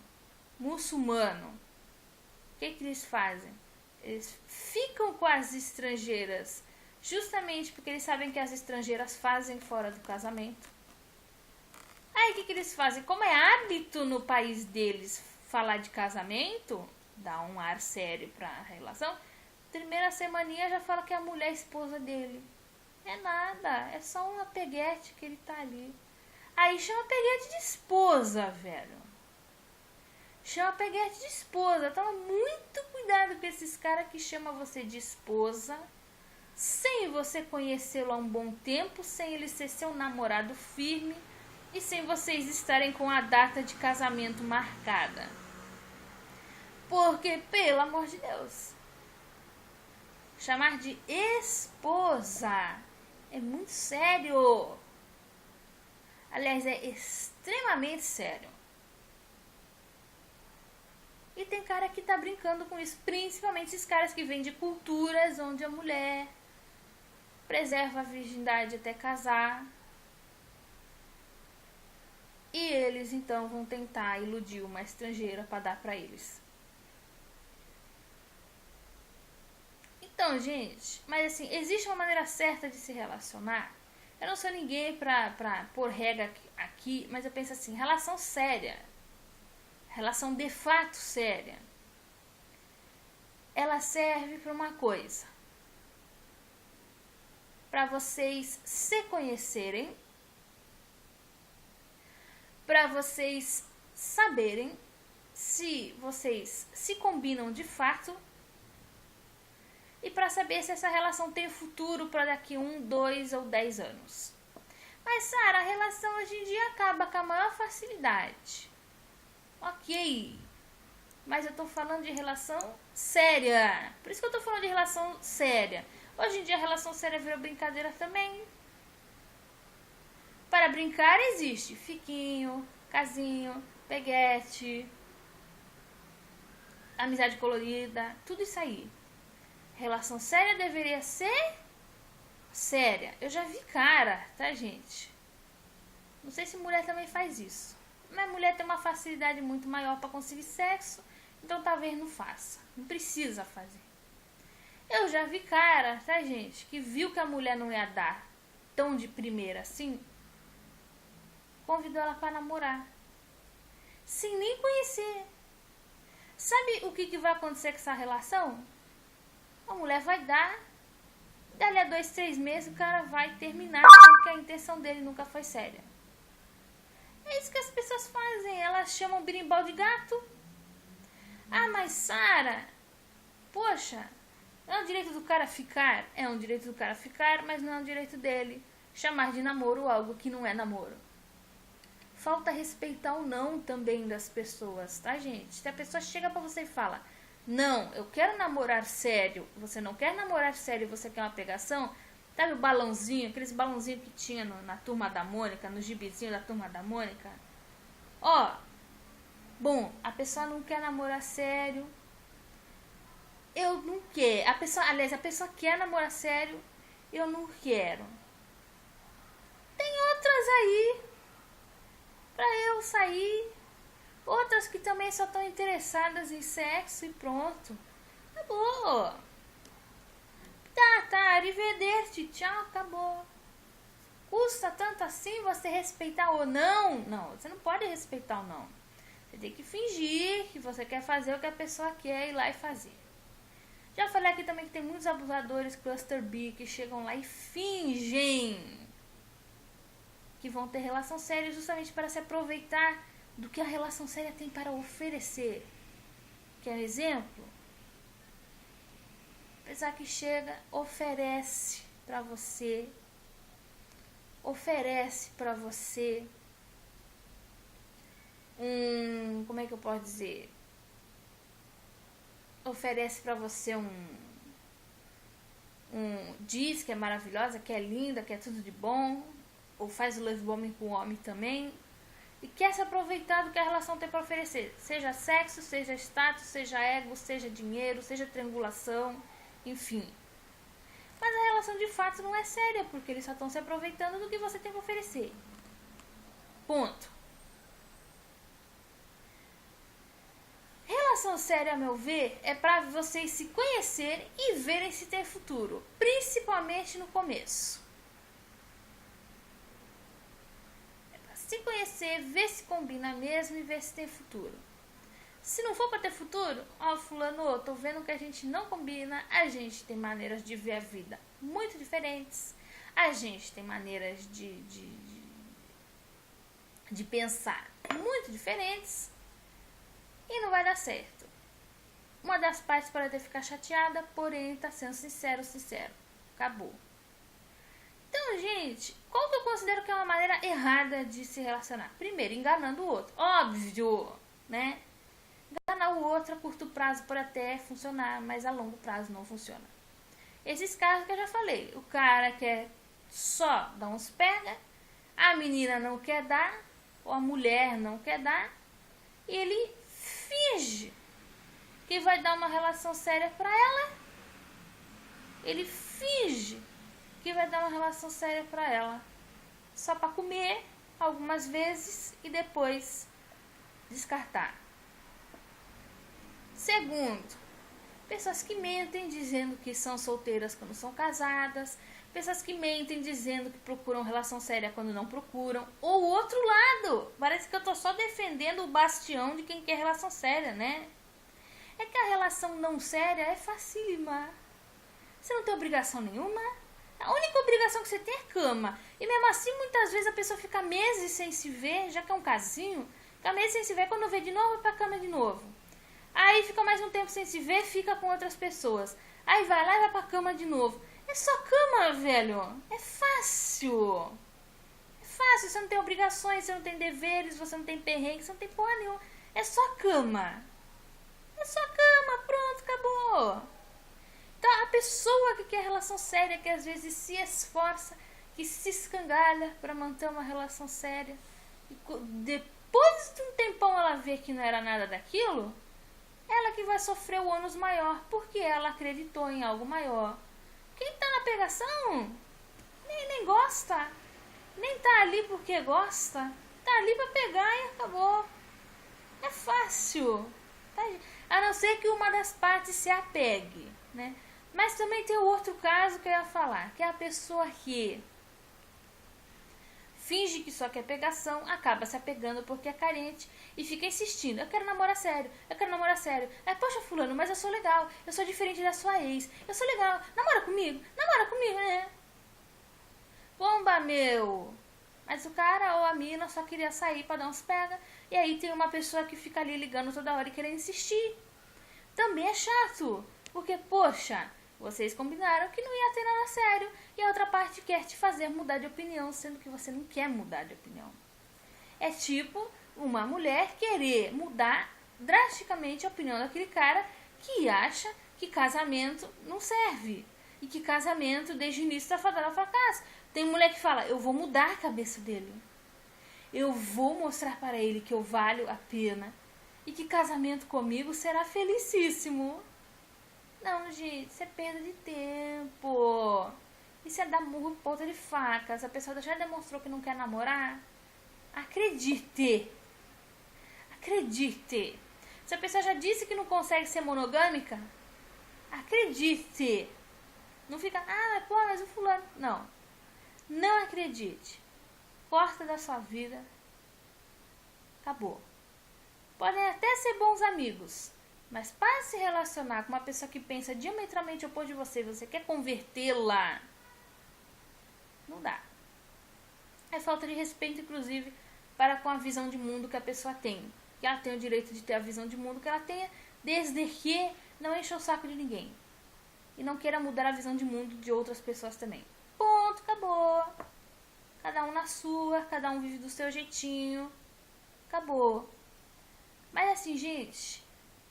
muçulmano, o que eles fazem? Eles ficam com as estrangeiras, justamente porque eles sabem que as estrangeiras fazem fora do casamento. Aí o que eles fazem? Como é hábito no país deles falar de casamento, dá um ar sério para a relação, primeira semaninha já fala que é a mulher é esposa dele. É nada, é só uma peguete que ele tá ali. Aí chama peguete de esposa, velho. chama peguete de esposa. Toma muito cuidado com esses caras que chamam você de esposa, sem você conhecê-lo há um bom tempo, sem ele ser seu namorado firme e sem vocês estarem com a data de casamento marcada. Porque, pelo amor de Deus, chamar de esposa é muito sério. Aliás, é extremamente sério. E tem cara que tá brincando com isso, principalmente esses caras que vêm de culturas onde a mulher preserva a virgindade até casar. E eles então vão tentar iludir uma estrangeira para dar para eles. Então, gente, mas assim, existe uma maneira certa de se relacionar? Eu não sou ninguém pra pôr regra aqui, mas eu penso assim, relação séria, relação de fato séria, ela serve para uma coisa, para vocês se conhecerem, para vocês saberem se vocês se combinam de fato e para saber se essa relação tem futuro para daqui 1, 2 ou 10 anos. Mas, Sara, a relação hoje em dia acaba com a maior facilidade. Ok, mas eu tô falando de relação séria. Por isso que eu tô falando de relação séria. Hoje em dia a relação séria virou brincadeira também. Para brincar existe fiquinho, casinho, peguete, amizade colorida, tudo isso aí. Relação séria deveria ser séria. Eu já vi cara, tá, gente? Não sei se mulher também faz isso. Mas mulher tem uma facilidade muito maior para conseguir sexo, então talvez não faça. Não precisa fazer. Eu já vi cara, tá, gente, que viu que a mulher não ia dar tão de primeira assim, convidou ela para namorar, sem nem conhecer. Sabe o que vai acontecer com essa relação? A mulher vai dar, dali a 2, 3 meses o cara vai terminar, porque a intenção dele nunca foi séria. É isso que as pessoas fazem, elas chamam birimbau de gato. Ah, mas Sara, poxa, não é um direito do cara ficar? É um direito do cara ficar, mas não é um direito dele chamar de namoro algo que não é namoro. Falta respeitar o não também das pessoas, tá, gente? Se a pessoa chega pra você e fala, não, eu quero namorar sério, você não quer namorar sério, você quer uma pegação, sabe o balãozinho, aqueles balãozinhos que tinha na Turma da Mônica, no gibizinho da Turma da Mônica? Ó, bom, a pessoa não quer namorar sério, eu não quero, a pessoa quer namorar sério, eu não quero. Tem outras aí pra eu sair, outras que também só estão interessadas em sexo e pronto. Acabou. Tá, arrivederci, tchau, acabou. Custa tanto assim você respeitar o não? Não, você não pode respeitar o não. Você tem que fingir que você quer fazer o que a pessoa quer ir lá e fazer. Já falei aqui também que tem muitos abusadores cluster B que chegam lá e fingem que vão ter relação séria justamente para se aproveitar do que a relação séria tem para oferecer. Quer um exemplo? Apesar que chega, oferece para você como é que eu posso dizer? Oferece para você diz que é maravilhosa, que é linda, que é tudo de bom, ou faz o love bombing com o homem também, e quer se aproveitar do que a relação tem para oferecer, seja sexo, seja status, seja ego, seja dinheiro, seja triangulação, enfim. Mas a relação de fato não é séria, porque eles só estão se aproveitando do que você tem para oferecer. Ponto. Relação séria, a meu ver, é para vocês se conhecerem e verem se tem futuro, principalmente no começo. É para se conhecer, ver se combina mesmo e ver se tem futuro. Se não for para ter futuro, ó, fulano, tô vendo que a gente não combina, a gente tem maneiras de ver a vida muito diferentes, a gente tem maneiras de pensar muito diferentes, e não vai dar certo. Uma das partes pode até ficar chateada, porém tá sendo sincero. Acabou. Então, gente, qual que eu considero que é uma maneira errada de se relacionar? Primeiro, enganando o outro. Óbvio, né? Enganar o outro a curto prazo pode até funcionar, mas a longo prazo não funciona. Esses casos que eu já falei. O cara quer só dar uns pega, a menina não quer dar, ou a mulher não quer dar, e ele finge que vai dar uma relação séria pra ela. Ele finge que vai dar uma relação séria pra ela. Só pra comer algumas vezes e depois descartar. Segundo, pessoas que mentem dizendo que são solteiras quando são casadas. Pessoas que mentem dizendo que procuram relação séria quando não procuram. Ou o outro lado. Parece que eu tô só defendendo o bastião de quem quer relação séria, né? É que a relação não séria é facílima. Você não tem obrigação nenhuma. A única obrigação que você tem é cama. E mesmo assim, muitas vezes a pessoa fica meses sem se ver, já que é um casinho. Fica meses sem se ver, quando vê de novo, vai pra cama de novo. Aí fica mais um tempo sem se ver, fica com outras pessoas. Aí vai lá e vai pra cama de novo. É só cama, velho. É fácil. É fácil, você não tem obrigações, você não tem deveres, você não tem perrengue, você não tem porra nenhuma. É só cama. É só cama, pronto, acabou. Então, a pessoa que quer relação séria, que às vezes se esforça, que se escangalha para manter uma relação séria, e depois de um tempão ela vê que não era nada daquilo, ela que vai sofrer o ônus maior, porque ela acreditou em algo maior. Quem tá na pegação nem gosta, nem tá ali porque gosta, tá ali pra pegar e acabou. É fácil, tá? A não ser que uma das partes se apegue, né? Mas também tem o outro caso que eu ia falar, que é a pessoa que finge que só quer pegação, acaba se apegando porque é carente e fica insistindo. Eu quero namorar sério, eu quero namorar sério. Poxa, fulano, mas eu sou legal, eu sou diferente da sua ex, eu sou legal, namora comigo, né? Bomba, meu! Mas o cara ou a mina só queria sair pra dar uns pega, e aí tem uma pessoa que fica ali ligando toda hora e querendo insistir. Também é chato, porque, poxa, vocês combinaram que não ia ter nada sério e a outra parte quer te fazer mudar de opinião, sendo que você não quer mudar de opinião. É tipo uma mulher querer mudar drasticamente a opinião daquele cara que acha que casamento não serve e que casamento desde o início está fadado ao fracasso. Tem mulher que fala, eu vou mudar a cabeça dele. Eu vou mostrar para ele que eu valho a pena e que casamento comigo será felicíssimo. Não, gente, isso é perda de tempo. Isso é dar murro em ponta de faca. Se a pessoa já demonstrou que não quer namorar, acredite. Acredite. Se a pessoa já disse que não consegue ser monogâmica, acredite. Não fica, pô, mas o fulano. Não. Não acredite. Corta da sua vida. Acabou. Podem até ser bons amigos, mas para se relacionar com uma pessoa que pensa diametralmente oposto de você, você quer convertê-la, não dá. É falta de respeito, inclusive, para com a visão de mundo que a pessoa tem. Que ela tem o direito de ter a visão de mundo que ela tenha, desde que não encha o saco de ninguém. E não queira mudar a visão de mundo de outras pessoas também. Ponto, acabou. Cada um na sua, cada um vive do seu jeitinho. Acabou. Mas assim, gente,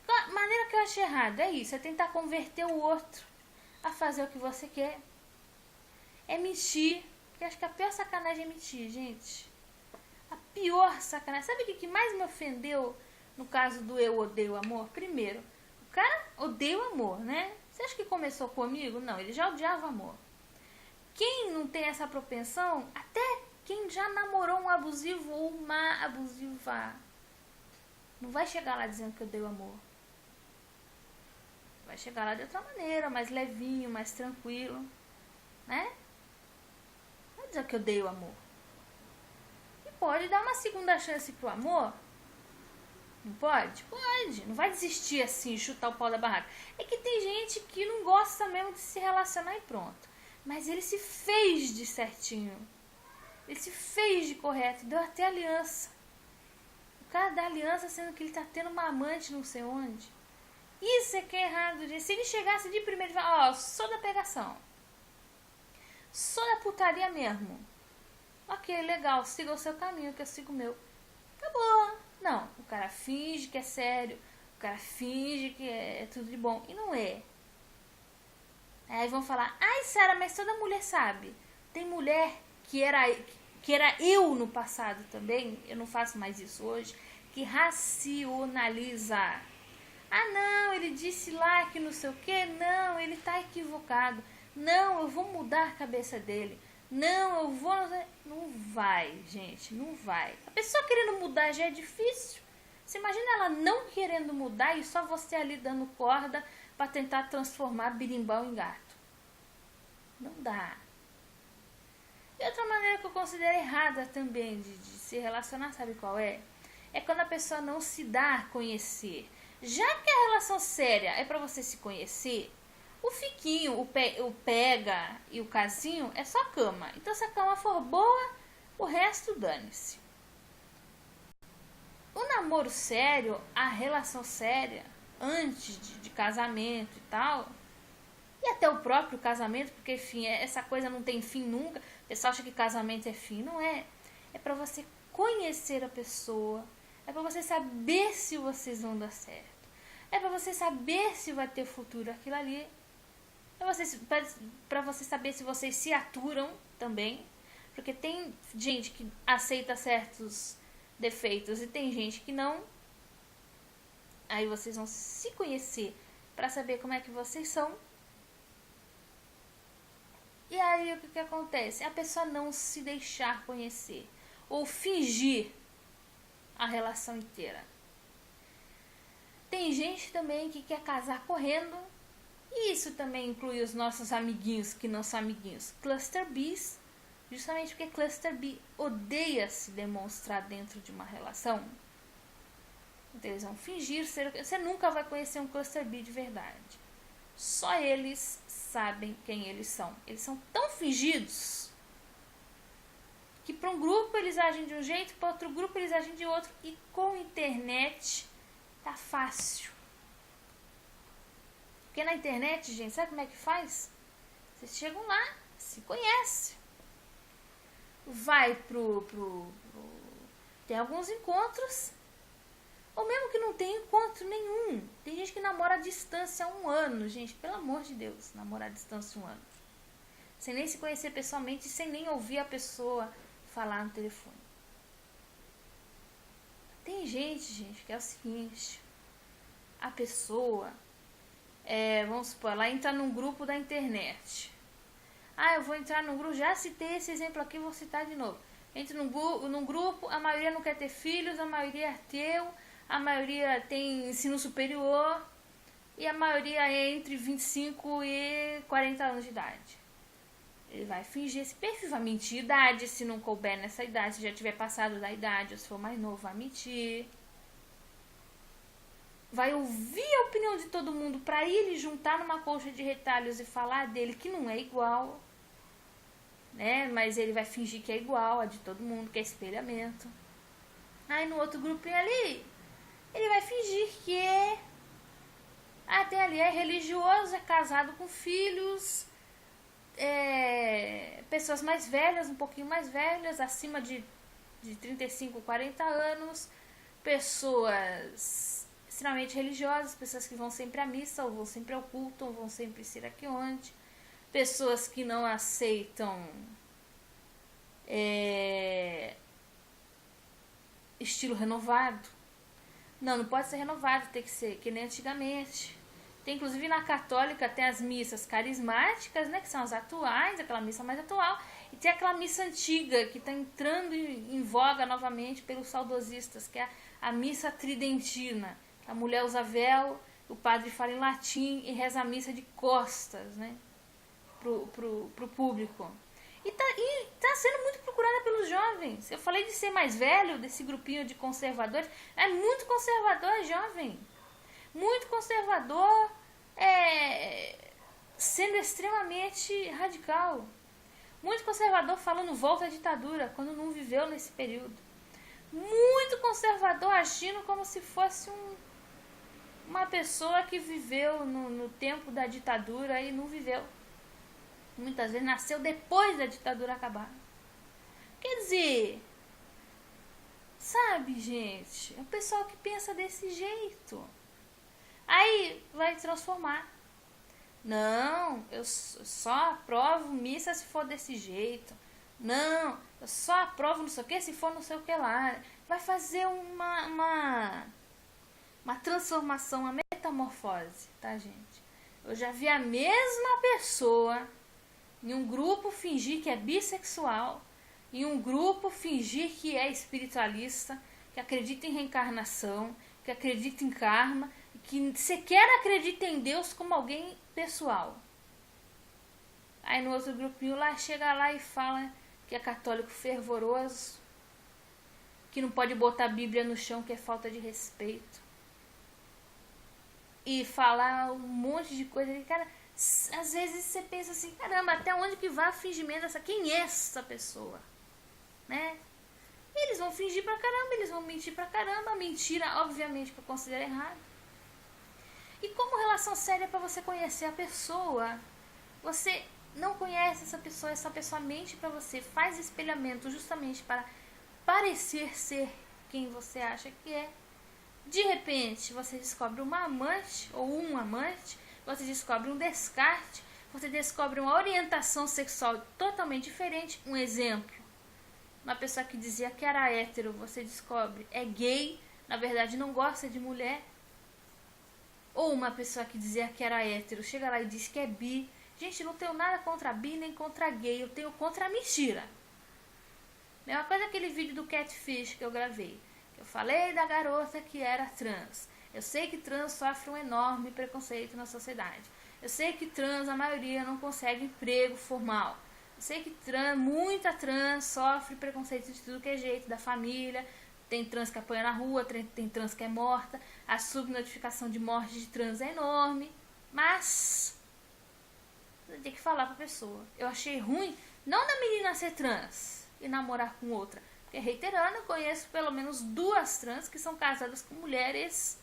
a maneira que eu acho errado é isso, é tentar converter o outro a fazer o que você quer. É mentir, porque acho que a pior sacanagem é mentir, gente. A pior sacanagem. Sabe o que mais me ofendeu no caso do eu odeio amor? Primeiro, o cara odeia o amor, né? Você acha que começou comigo? Não, ele já odiava amor. Quem não tem essa propensão, até quem já namorou um abusivo ou uma abusiva, não vai chegar lá dizendo que eu odeio amor. Vai chegar lá de outra maneira, mais levinho, mais tranquilo, né? Não vai dizer que eu odeio amor. E pode dar uma segunda chance pro amor. Não pode? Pode. Não vai desistir assim, chutar o pau da barraca. É que tem gente que não gosta mesmo de se relacionar e pronto. Mas ele se fez de certinho. Ele se fez de correto. Deu até aliança. cara dá aliança sendo que ele tá tendo uma amante não sei onde. Isso é que é errado, gente. Se ele chegasse de primeiro e falar, ó, sou da pegação, sou da putaria mesmo. Ok, legal, siga o seu caminho que eu sigo o meu. Acabou. Não, o cara finge que é sério, o cara finge que é tudo de bom. E não é. Aí vão falar, ai Sara, mas toda mulher sabe. Tem mulher que era eu no passado também, eu não faço mais isso hoje, que racionaliza. Ah não, ele disse lá que não sei o que, não, ele tá equivocado. Não, eu vou mudar a cabeça dele. Não, eu vou... Não vai, gente, não vai. A pessoa querendo mudar já é difícil. Você imagina ela não querendo mudar e só você ali dando corda para tentar transformar birimbau em gato. Não dá. E outra maneira que eu considero errada também de se relacionar, sabe qual é? É quando a pessoa não se dá a conhecer. Já que a relação séria é para você se conhecer, o fiquinho, o pega e o casinho é só cama. Então se a cama for boa, o resto dane-se. O namoro sério, a relação séria, antes de casamento e tal, e até o próprio casamento, porque enfim, essa coisa não tem fim nunca. O pessoal acha que casamento é fim, não é. É pra você conhecer a pessoa, é pra você saber se vocês vão dar certo, é pra você saber se vai ter futuro aquilo ali, pra você saber se vocês se aturam também, porque tem gente que aceita certos defeitos e tem gente que não. Aí vocês vão se conhecer pra saber como é que vocês são. E aí o que acontece? A pessoa não se deixar conhecer ou fingir a relação inteira. Tem gente também que quer casar correndo, e isso também inclui os nossos amiguinhos que não são amiguinhos, cluster Bs, justamente porque cluster B odeia se demonstrar dentro de uma relação. Então eles vão fingir ser... Você nunca vai conhecer um cluster B de verdade. Só eles sabem quem eles são. Eles são tão fingidos que para um grupo eles agem de um jeito, para outro grupo eles agem de outro. E com a internet tá fácil. Porque na internet, gente, sabe como é que faz? Vocês chegam lá, se conhecem. Vai tem alguns encontros. Ou mesmo que não tem encontro nenhum. Tem gente que namora à distância há 1 ano. Gente, pelo amor de Deus, namorar à distância 1 ano. Sem nem se conhecer pessoalmente, sem nem ouvir a pessoa falar no telefone. Tem gente, que é o seguinte. A pessoa, vamos supor, ela entra num grupo da internet. Ah, eu vou entrar num grupo, já citei esse exemplo aqui, vou citar de novo. Entra num grupo, a maioria não quer ter filhos, a maioria é ateu, a maioria tem ensino superior e a maioria é entre 25 e 40 anos de idade. Ele vai fingir esse perfil, vai mentir idade, se não couber nessa idade, se já tiver passado da idade, ou se for mais novo, vai mentir. Vai ouvir a opinião de todo mundo para ele juntar numa colcha de retalhos e falar dele que não é igual, né? Mas ele vai fingir que é igual a de todo mundo, que é espelhamento. Aí no outro grupinho ali, ele vai fingir que até ali é religioso, é casado com filhos, pessoas mais velhas, um pouquinho mais velhas, acima de 35, 40 anos, pessoas extremamente religiosas, pessoas que vão sempre à missa, ou vão sempre ao culto, ou vão sempre ser aqui onde, pessoas que não aceitam estilo renovado. Não pode ser renovado, tem que ser que nem antigamente. Tem, inclusive na católica tem as missas carismáticas, né, que são as atuais, aquela missa mais atual, e tem aquela missa antiga que está entrando em voga novamente pelos saudosistas, que é a missa tridentina. A mulher usa véu, o padre fala em latim e reza a missa de costas, né, pro público. E tá sendo muito procurada pelos jovens. Eu falei de ser mais velho, desse grupinho de conservadores. É muito conservador, jovem. Muito conservador, sendo extremamente radical. Muito conservador falando volta à ditadura, quando não viveu nesse período. muito conservador, agindo como se fosse uma pessoa que viveu no tempo da ditadura e não viveu. Muitas vezes nasceu depois da ditadura acabar. Quer dizer, sabe, gente, é o pessoal que pensa desse jeito. Aí vai transformar. Não, eu só aprovo missa se for desse jeito. Não, eu só aprovo não sei o que se for não sei o que lá. Vai fazer uma transformação, uma metamorfose, tá, gente? Eu já vi a mesma pessoa em um grupo fingir que é bissexual, em um grupo fingir que é espiritualista, que acredita em reencarnação, que acredita em karma, que sequer acredita em Deus como alguém pessoal. Aí no outro grupinho lá, chega lá e fala que é católico fervoroso, que não pode botar a Bíblia no chão, que é falta de respeito. E falar um monte de coisa. Cara, às vezes você pensa assim, caramba, até onde que vai o fingimento dessa? Quem é essa pessoa? Né? Eles vão fingir pra caramba, eles vão mentir pra caramba. Mentira, obviamente, que eu considero errado. E como relação séria para você conhecer a pessoa, você não conhece essa pessoa mente para você, faz espelhamento justamente para parecer ser quem você acha que é. De repente, você descobre uma amante ou um amante, você descobre um descarte, você descobre uma orientação sexual totalmente diferente. Um exemplo, uma pessoa que dizia que era hétero, você descobre é gay, na verdade não gosta de mulher. Ou uma pessoa que dizia que era hétero, chega lá e diz que é bi. Gente, não tenho nada contra bi nem contra gay, eu tenho contra a mentira. Mesma coisa aquele vídeo do Catfish que eu gravei. Eu falei da garota que era trans. Eu sei que trans sofre um enorme preconceito na sociedade. Eu sei que trans, a maioria, não consegue emprego formal. Eu sei que muita trans sofre preconceito de tudo que é jeito, da família. Tem trans que apanha na rua, tem trans que é morta. A subnotificação de morte de trans é enorme. Mas você tem que falar pra pessoa. Eu achei ruim, não da menina ser trans e namorar com outra. Porque, reiterando, eu conheço pelo menos 2 trans que são casadas com mulheres.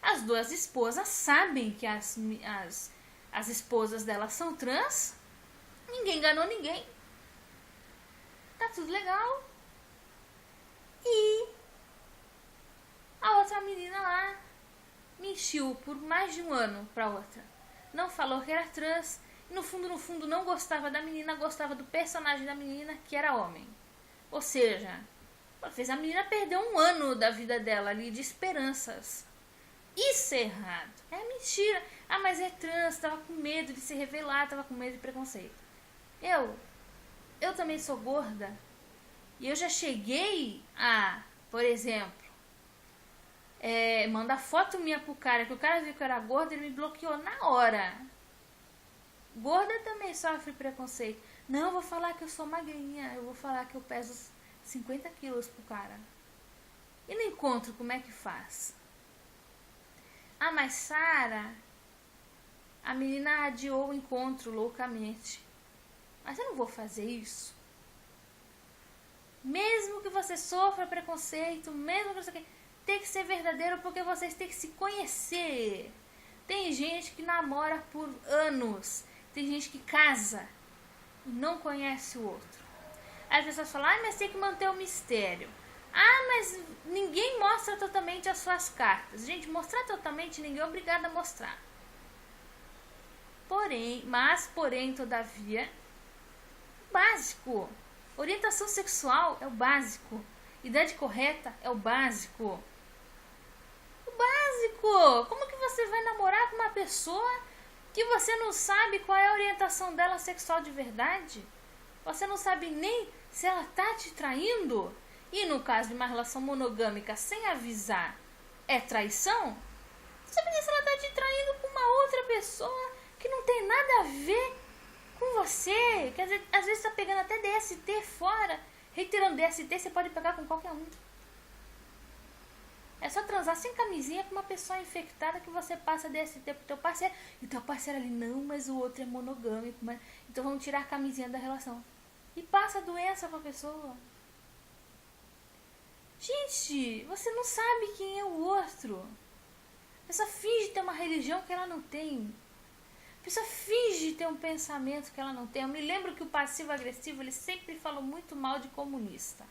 As 2 esposas sabem que as esposas delas são trans. Ninguém enganou ninguém. Tá tudo legal. E a outra menina lá mentiu por mais de um ano pra outra. Não falou que era trans. E no fundo, não gostava da menina, gostava do personagem da menina, que era homem. Ou seja, fez a menina perder um ano da vida dela ali de esperanças. Isso é errado. É mentira. Ah, mas é trans, tava com medo de se revelar, tava com medo de preconceito. Eu também sou gorda. E eu já cheguei a, por exemplo, mandar foto minha pro cara, que o cara viu que eu era gorda, ele me bloqueou na hora. Gorda também sofre preconceito. Não, eu vou falar que eu sou magrinha, eu vou falar que eu peso 50 quilos pro cara. E no encontro, como é que faz? Ah, mas Sara, a menina adiou o encontro loucamente. Mas eu não vou fazer isso. Mesmo que você sofra preconceito, mesmo que você tem que ser verdadeiro, porque vocês têm que se conhecer. Tem gente que namora por anos, tem gente que casa e não conhece o outro. Aí as pessoas falam, mas tem que manter o mistério. Ah, mas ninguém mostra totalmente as suas cartas. Gente, mostrar totalmente ninguém é obrigado a mostrar. Porém, todavia, básico. Orientação sexual é o básico. Idade correta é o básico. O básico! Como que você vai namorar com uma pessoa que você não sabe qual é a orientação dela sexual de verdade? Você não sabe nem se ela tá te traindo? E no caso de uma relação monogâmica sem avisar, é traição? Você sabe nem se ela tá te traindo com uma outra pessoa que não tem nada a ver com você. Quer dizer, às vezes tá pegando até DST fora. Reiterando, DST você pode pegar com qualquer um. É só transar sem camisinha com uma pessoa infectada que você passa DST pro teu parceiro. E teu parceiro ali, não, mas o outro é monogâmico. Então vamos tirar a camisinha da relação. E passa a doença pra pessoa. Gente, você não sabe quem é o outro. A pessoa finge ter uma religião que ela não tem. A pessoa finge ter um pensamento que ela não tem. Eu me lembro que o passivo-agressivo, ele sempre falou muito mal de comunista.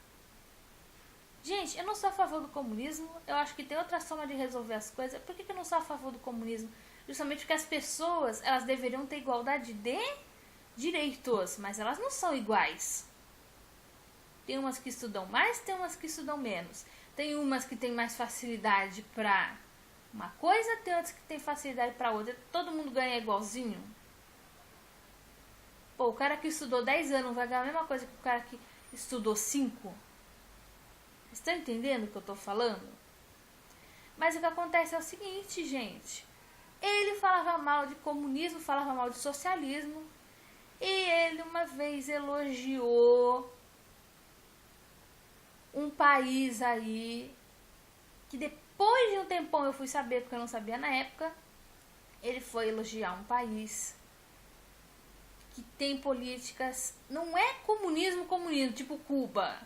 Gente, eu não sou a favor do comunismo. Eu acho que tem outra forma de resolver as coisas. Por que eu não sou a favor do comunismo? Justamente porque as pessoas, elas deveriam ter igualdade de direitos, mas elas não são iguais. Tem umas que estudam mais, tem umas que estudam menos. Tem umas que têm mais facilidade para uma coisa, tem outras que têm facilidade para outra. Todo mundo ganha igualzinho. Pô, o cara que estudou 10 anos vai ganhar a mesma coisa que o cara que estudou 5. Estão entendendo o que eu tô falando? Mas o que acontece é o seguinte, gente. Ele falava mal de comunismo, falava mal de socialismo. E ele uma vez elogiou um país aí que depois de um tempão eu fui saber, porque eu não sabia na época. Ele foi elogiar um país que tem políticas, não é comunismo, tipo Cuba,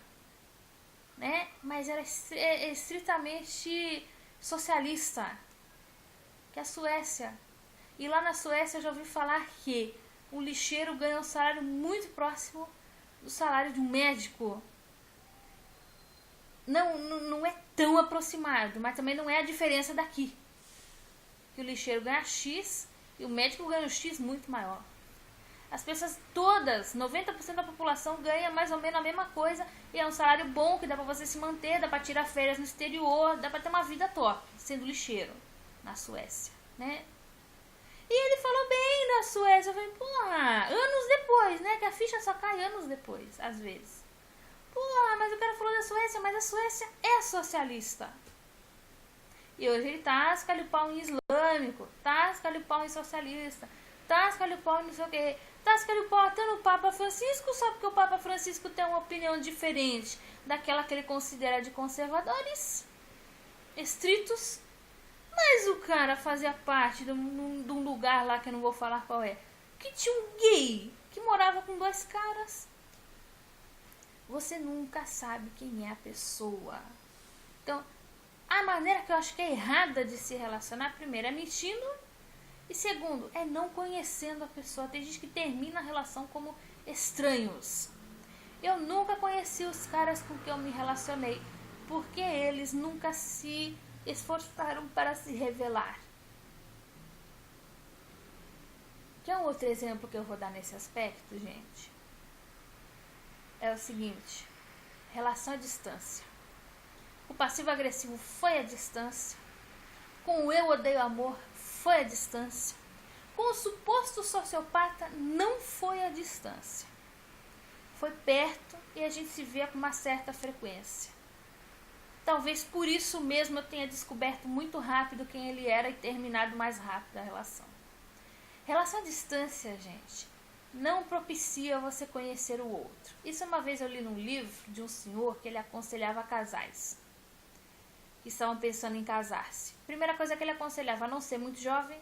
né? Mas era estritamente socialista, que é a Suécia. E lá na Suécia eu já ouvi falar que um lixeiro ganha um salário muito próximo do salário de um médico. Não é tão aproximado, mas também não é a diferença daqui. Que o lixeiro ganha X e o médico ganha um X muito maior. As pessoas todas, 90% da população ganha mais ou menos a mesma coisa e é um salário bom que dá pra você se manter, dá pra tirar férias no exterior, dá pra ter uma vida top, sendo lixeiro na Suécia, né? E ele falou bem da Suécia. Eu falei, pô, anos depois, né? Que a ficha só cai anos depois, às vezes. Pô, mas o cara falou da Suécia, mas a Suécia é socialista. E hoje ele tasca-lhe o pau em islâmico, tasca-lhe o pau em socialista, tasca-lhe o pau em não sei o que, tasca-lhe o pau até no Papa Francisco, só porque o Papa Francisco tem uma opinião diferente daquela que ele considera de conservadores, estritos. Mas o cara fazia parte de um lugar lá que eu não vou falar qual é, que tinha um gay que morava com 2 caras. Você nunca sabe quem é a pessoa. Então, a maneira que eu acho que é errada de se relacionar, primeiro, é mentindo. E segundo, é não conhecendo a pessoa. Tem gente que termina a relação como estranhos. Eu nunca conheci os caras com quem eu me relacionei, porque eles nunca se esforçaram para se revelar. Quer um outro exemplo que eu vou dar nesse aspecto, gente? É o seguinte, relação à distância. O passivo-agressivo foi à distância. Com o eu odeio amor foi à distância. Com o suposto sociopata não foi à distância. Foi perto e a gente se vê com uma certa frequência. Talvez por isso mesmo eu tenha descoberto muito rápido quem ele era e terminado mais rápido a relação. Relação à distância, gente, não propicia você conhecer o outro. Isso uma vez eu li num livro de um senhor que ele aconselhava casais que estavam pensando em casar-se. Primeira coisa que ele aconselhava, não ser muito jovem,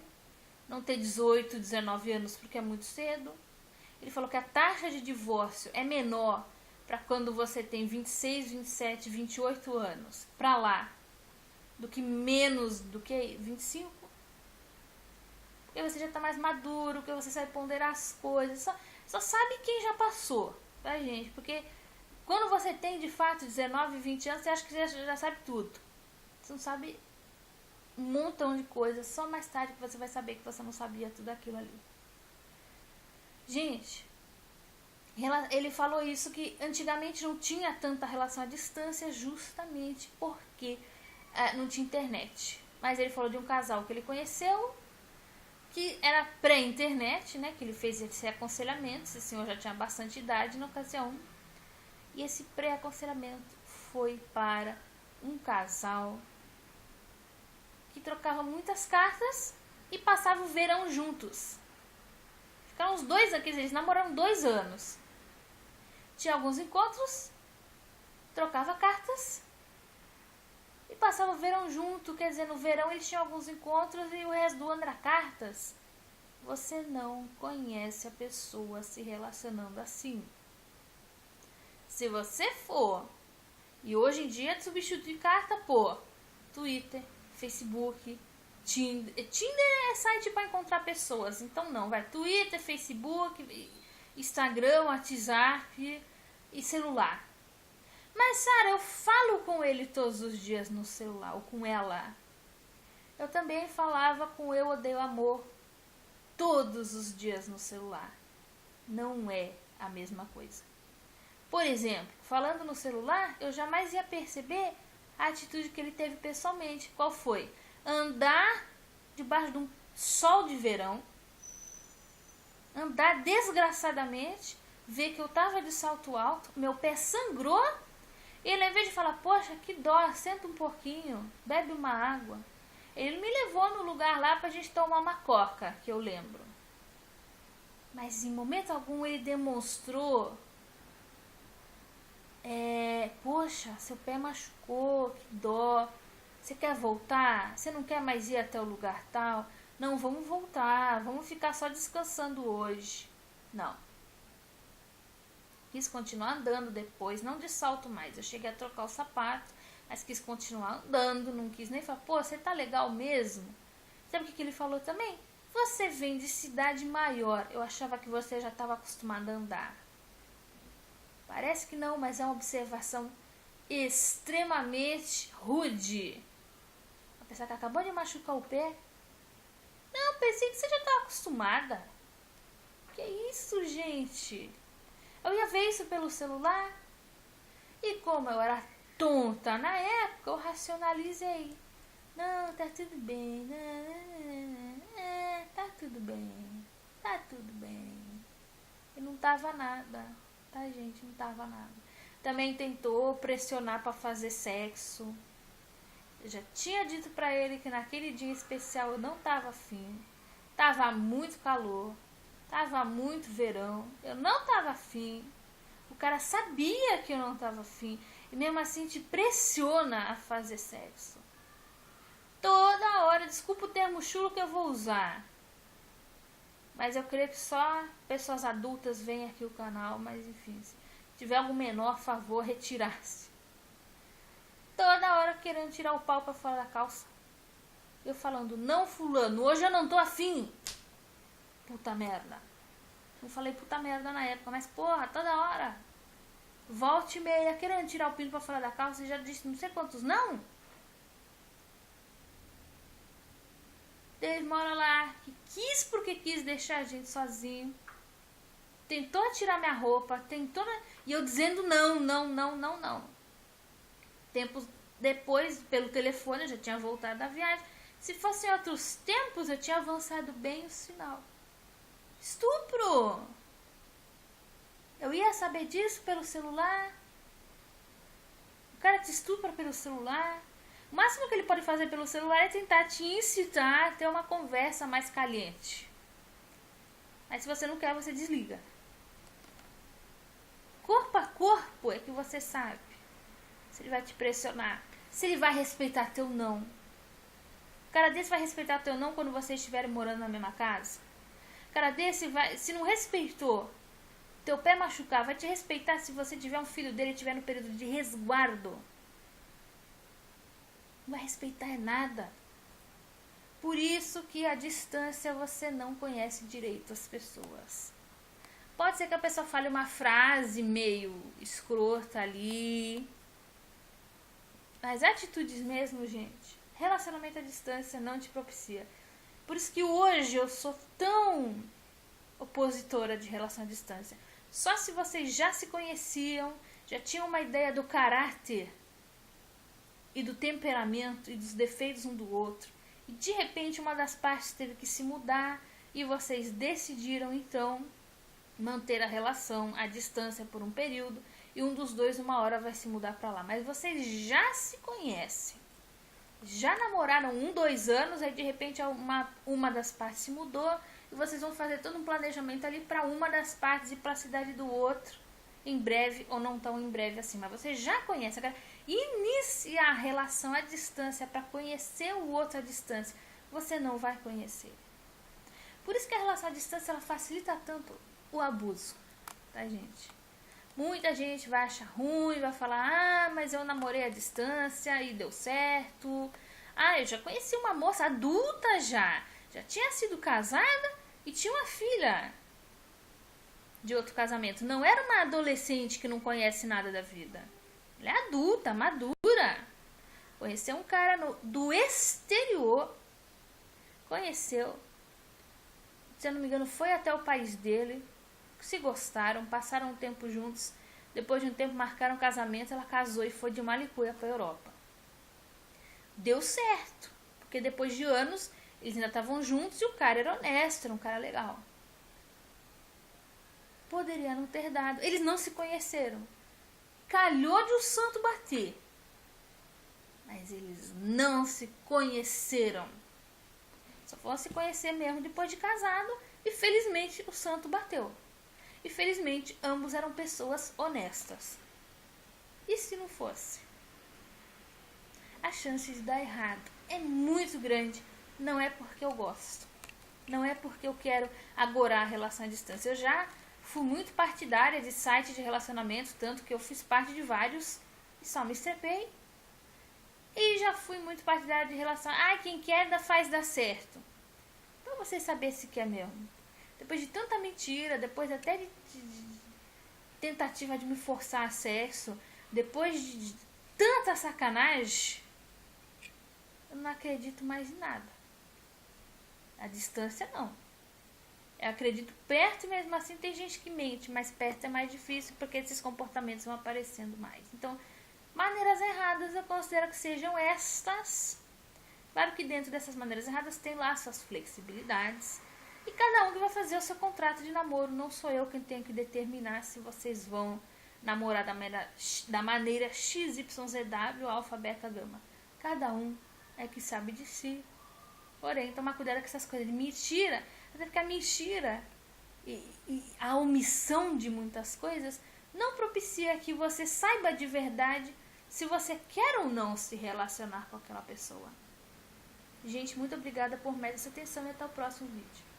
não ter 18, 19 anos porque é muito cedo. Ele falou que a taxa de divórcio é menor para quando você tem 26, 27, 28 anos para lá do que menos do que 25. Porque você já está mais maduro, porque você sabe ponderar as coisas. Só sabe quem já passou, tá, gente? Porque quando você tem, de fato, 19, 20 anos, você acha que já sabe tudo. Você não sabe um montão de coisas. Só mais tarde que você vai saber que você não sabia tudo aquilo ali. Gente, ele falou isso, que antigamente não tinha tanta relação à distância, justamente porque não tinha internet. Mas ele falou de um casal que ele conheceu, que era pré-internet, né? Que ele fez esse aconselhamento. Esse senhor já tinha bastante idade na ocasião. E esse pré-aconselhamento foi para um casal que trocava muitas cartas e passava o verão juntos. Ficaram uns 2 anos, eles namoraram 2 anos. Tinha alguns encontros, trocava cartas e passava o verão junto. Quer dizer, no verão eles tinham alguns encontros e o resto do ano era cartas. Você não conhece a pessoa se relacionando assim. Se você for E hoje em dia, de substituir carta por Twitter, Facebook, Tinder. Tinder é site para encontrar pessoas, então não, vai Twitter, Facebook, Instagram, WhatsApp e celular. Mas, Sara, eu falo com ele todos os dias no celular, ou com ela. Eu também falava com Eu Odeio Amor todos os dias no celular. Não é a mesma coisa. Por exemplo, falando no celular, eu jamais ia perceber a atitude que ele teve pessoalmente. Qual foi? Andar debaixo de um sol de verão, andar desgraçadamente, ver que eu estava de salto alto, meu pé sangrou, e ele, ao invés de falar, poxa, que dó, senta um pouquinho, bebe uma água, ele me levou no lugar lá pra gente tomar uma coca, que eu lembro. Mas em momento algum ele demonstrou, poxa, seu pé machucou, que dó, você quer voltar? Você não quer mais ir até o lugar tal? Não, vamos voltar, vamos ficar só descansando hoje. Não. Quis continuar andando depois, não de salto mais. Eu cheguei a trocar o sapato, mas quis continuar andando, não quis nem falar, pô, você tá legal mesmo? Sabe o que ele falou também? Você vem de cidade maior, eu achava que você já estava acostumado a andar. Parece que não, mas é uma observação extremamente rude. A pessoa que acabou de machucar o pé. Não, pensei que você já estava acostumada. Que isso, gente? Eu ia ver isso pelo celular. E como eu era tonta na época, eu racionalizei. Não, tá tudo bem. Tá tudo bem. Tá tudo bem. E não tava nada. Tá, gente? Não tava nada. Também tentou pressionar pra fazer sexo. Eu já tinha dito pra ele que naquele dia especial eu não tava afim. Tava muito calor. Tava muito verão. Eu não tava afim. O cara sabia que eu não tava afim. E mesmo assim te pressiona a fazer sexo. Toda hora, desculpa o termo chulo que eu vou usar. Mas eu creio que só pessoas adultas veem aqui o canal. Mas enfim, se tiver algum menor, favor, retirar-se. Toda hora querendo tirar o pau pra fora da calça. Eu falando, não fulano, hoje eu não tô afim. Puta merda. Não falei puta merda na época, mas porra, toda hora. Volte e meia, querendo tirar o pino pra fora da calça. Você já disse não sei quantos não. Teve uma hora lá que quis porque quis deixar a gente sozinho. Tentou tirar minha roupa, tentou... E eu dizendo não. Tempos depois, pelo telefone, eu já tinha voltado da viagem. Se fossem outros tempos, eu tinha avançado bem o sinal. Estupro! Eu ia saber disso pelo celular. O cara te estupra pelo celular. O máximo que ele pode fazer pelo celular é tentar te incitar a ter uma conversa mais caliente. Mas se você não quer, você desliga. Corpo a corpo é que você sabe se ele vai te pressionar, se ele vai respeitar teu não. O cara desse vai respeitar teu não quando vocês estiverem morando na mesma casa. O cara desse vai, se não respeitou, teu pé machucar, vai te respeitar se você tiver um filho dele e estiver no período de resguardo. Não vai respeitar nada. Por isso que a distância você não conhece direito as pessoas. Pode ser que a pessoa fale uma frase meio escrota ali. Mas atitudes mesmo, gente, relacionamento à distância não te propicia. Por isso que hoje eu sou tão opositora de relação à distância. Só se vocês já se conheciam, já tinham uma ideia do caráter e do temperamento e dos defeitos um do outro, e de repente uma das partes teve que se mudar e vocês decidiram então manter a relação à distância por um período, e um dos dois uma hora vai se mudar para lá. Mas vocês já se conhecem, já namoraram 2 anos, aí de repente uma das partes se mudou e vocês vão fazer todo um planejamento ali para uma das partes ir para a cidade do outro em breve, ou não tão em breve assim, mas vocês já conhecem. Agora, iniciar a relação à distância para conhecer o outro à distância, você não vai conhecer. Por isso que a relação à distância ela facilita tanto o abuso, tá, gente? Muita gente vai achar ruim, vai falar, ah, mas eu namorei à distância e deu certo. Ah, eu já conheci uma moça adulta já tinha sido casada e tinha uma filha de outro casamento. Não era uma adolescente que não conhece nada da vida. Ela é adulta, madura. Conheceu um cara do exterior. Conheceu. Se eu não me engano, foi até o país dele. Se gostaram, passaram um tempo juntos. Depois de um tempo marcaram casamento. Ela casou e foi de Malicuia para a Europa. Deu certo. Porque depois de anos, eles ainda estavam juntos e o cara era honesto, era um cara legal. Poderia não ter dado. Eles não se conheceram. Calhou de o santo bater. Mas eles não se conheceram. Só foram se conhecer mesmo depois de casado. E felizmente o santo bateu. E felizmente ambos eram pessoas honestas. E se não fosse? A chance de dar errado é muito grande. Não é porque eu gosto. Não é porque eu quero agorar a relação à distância. Eu já fui muito partidária de site de relacionamento, tanto que eu fiz parte de vários e só me estrepei. E já fui muito partidária de relação. Ah, quem quer faz dar certo. Pra você saber se quer mesmo. Depois de tanta mentira, depois até de tentativa de me forçar a sexo, depois de tanta sacanagem, eu não acredito mais em nada. A distância não. Eu acredito perto e mesmo assim tem gente que mente, mas perto é mais difícil porque esses comportamentos vão aparecendo mais. Então, maneiras erradas eu considero que sejam estas. Claro que dentro dessas maneiras erradas tem lá suas flexibilidades. E cada um que vai fazer o seu contrato de namoro. Não sou eu quem tenho que determinar se vocês vão namorar da maneira XYZW, alfa, beta, gama. Cada um é que sabe de si. Porém, tomar cuidado com essas coisas de mentira. Até porque a mentira e a omissão de muitas coisas não propicia que você saiba de verdade se você quer ou não se relacionar com aquela pessoa. Gente, muito obrigada por mais essa atenção e até o próximo vídeo.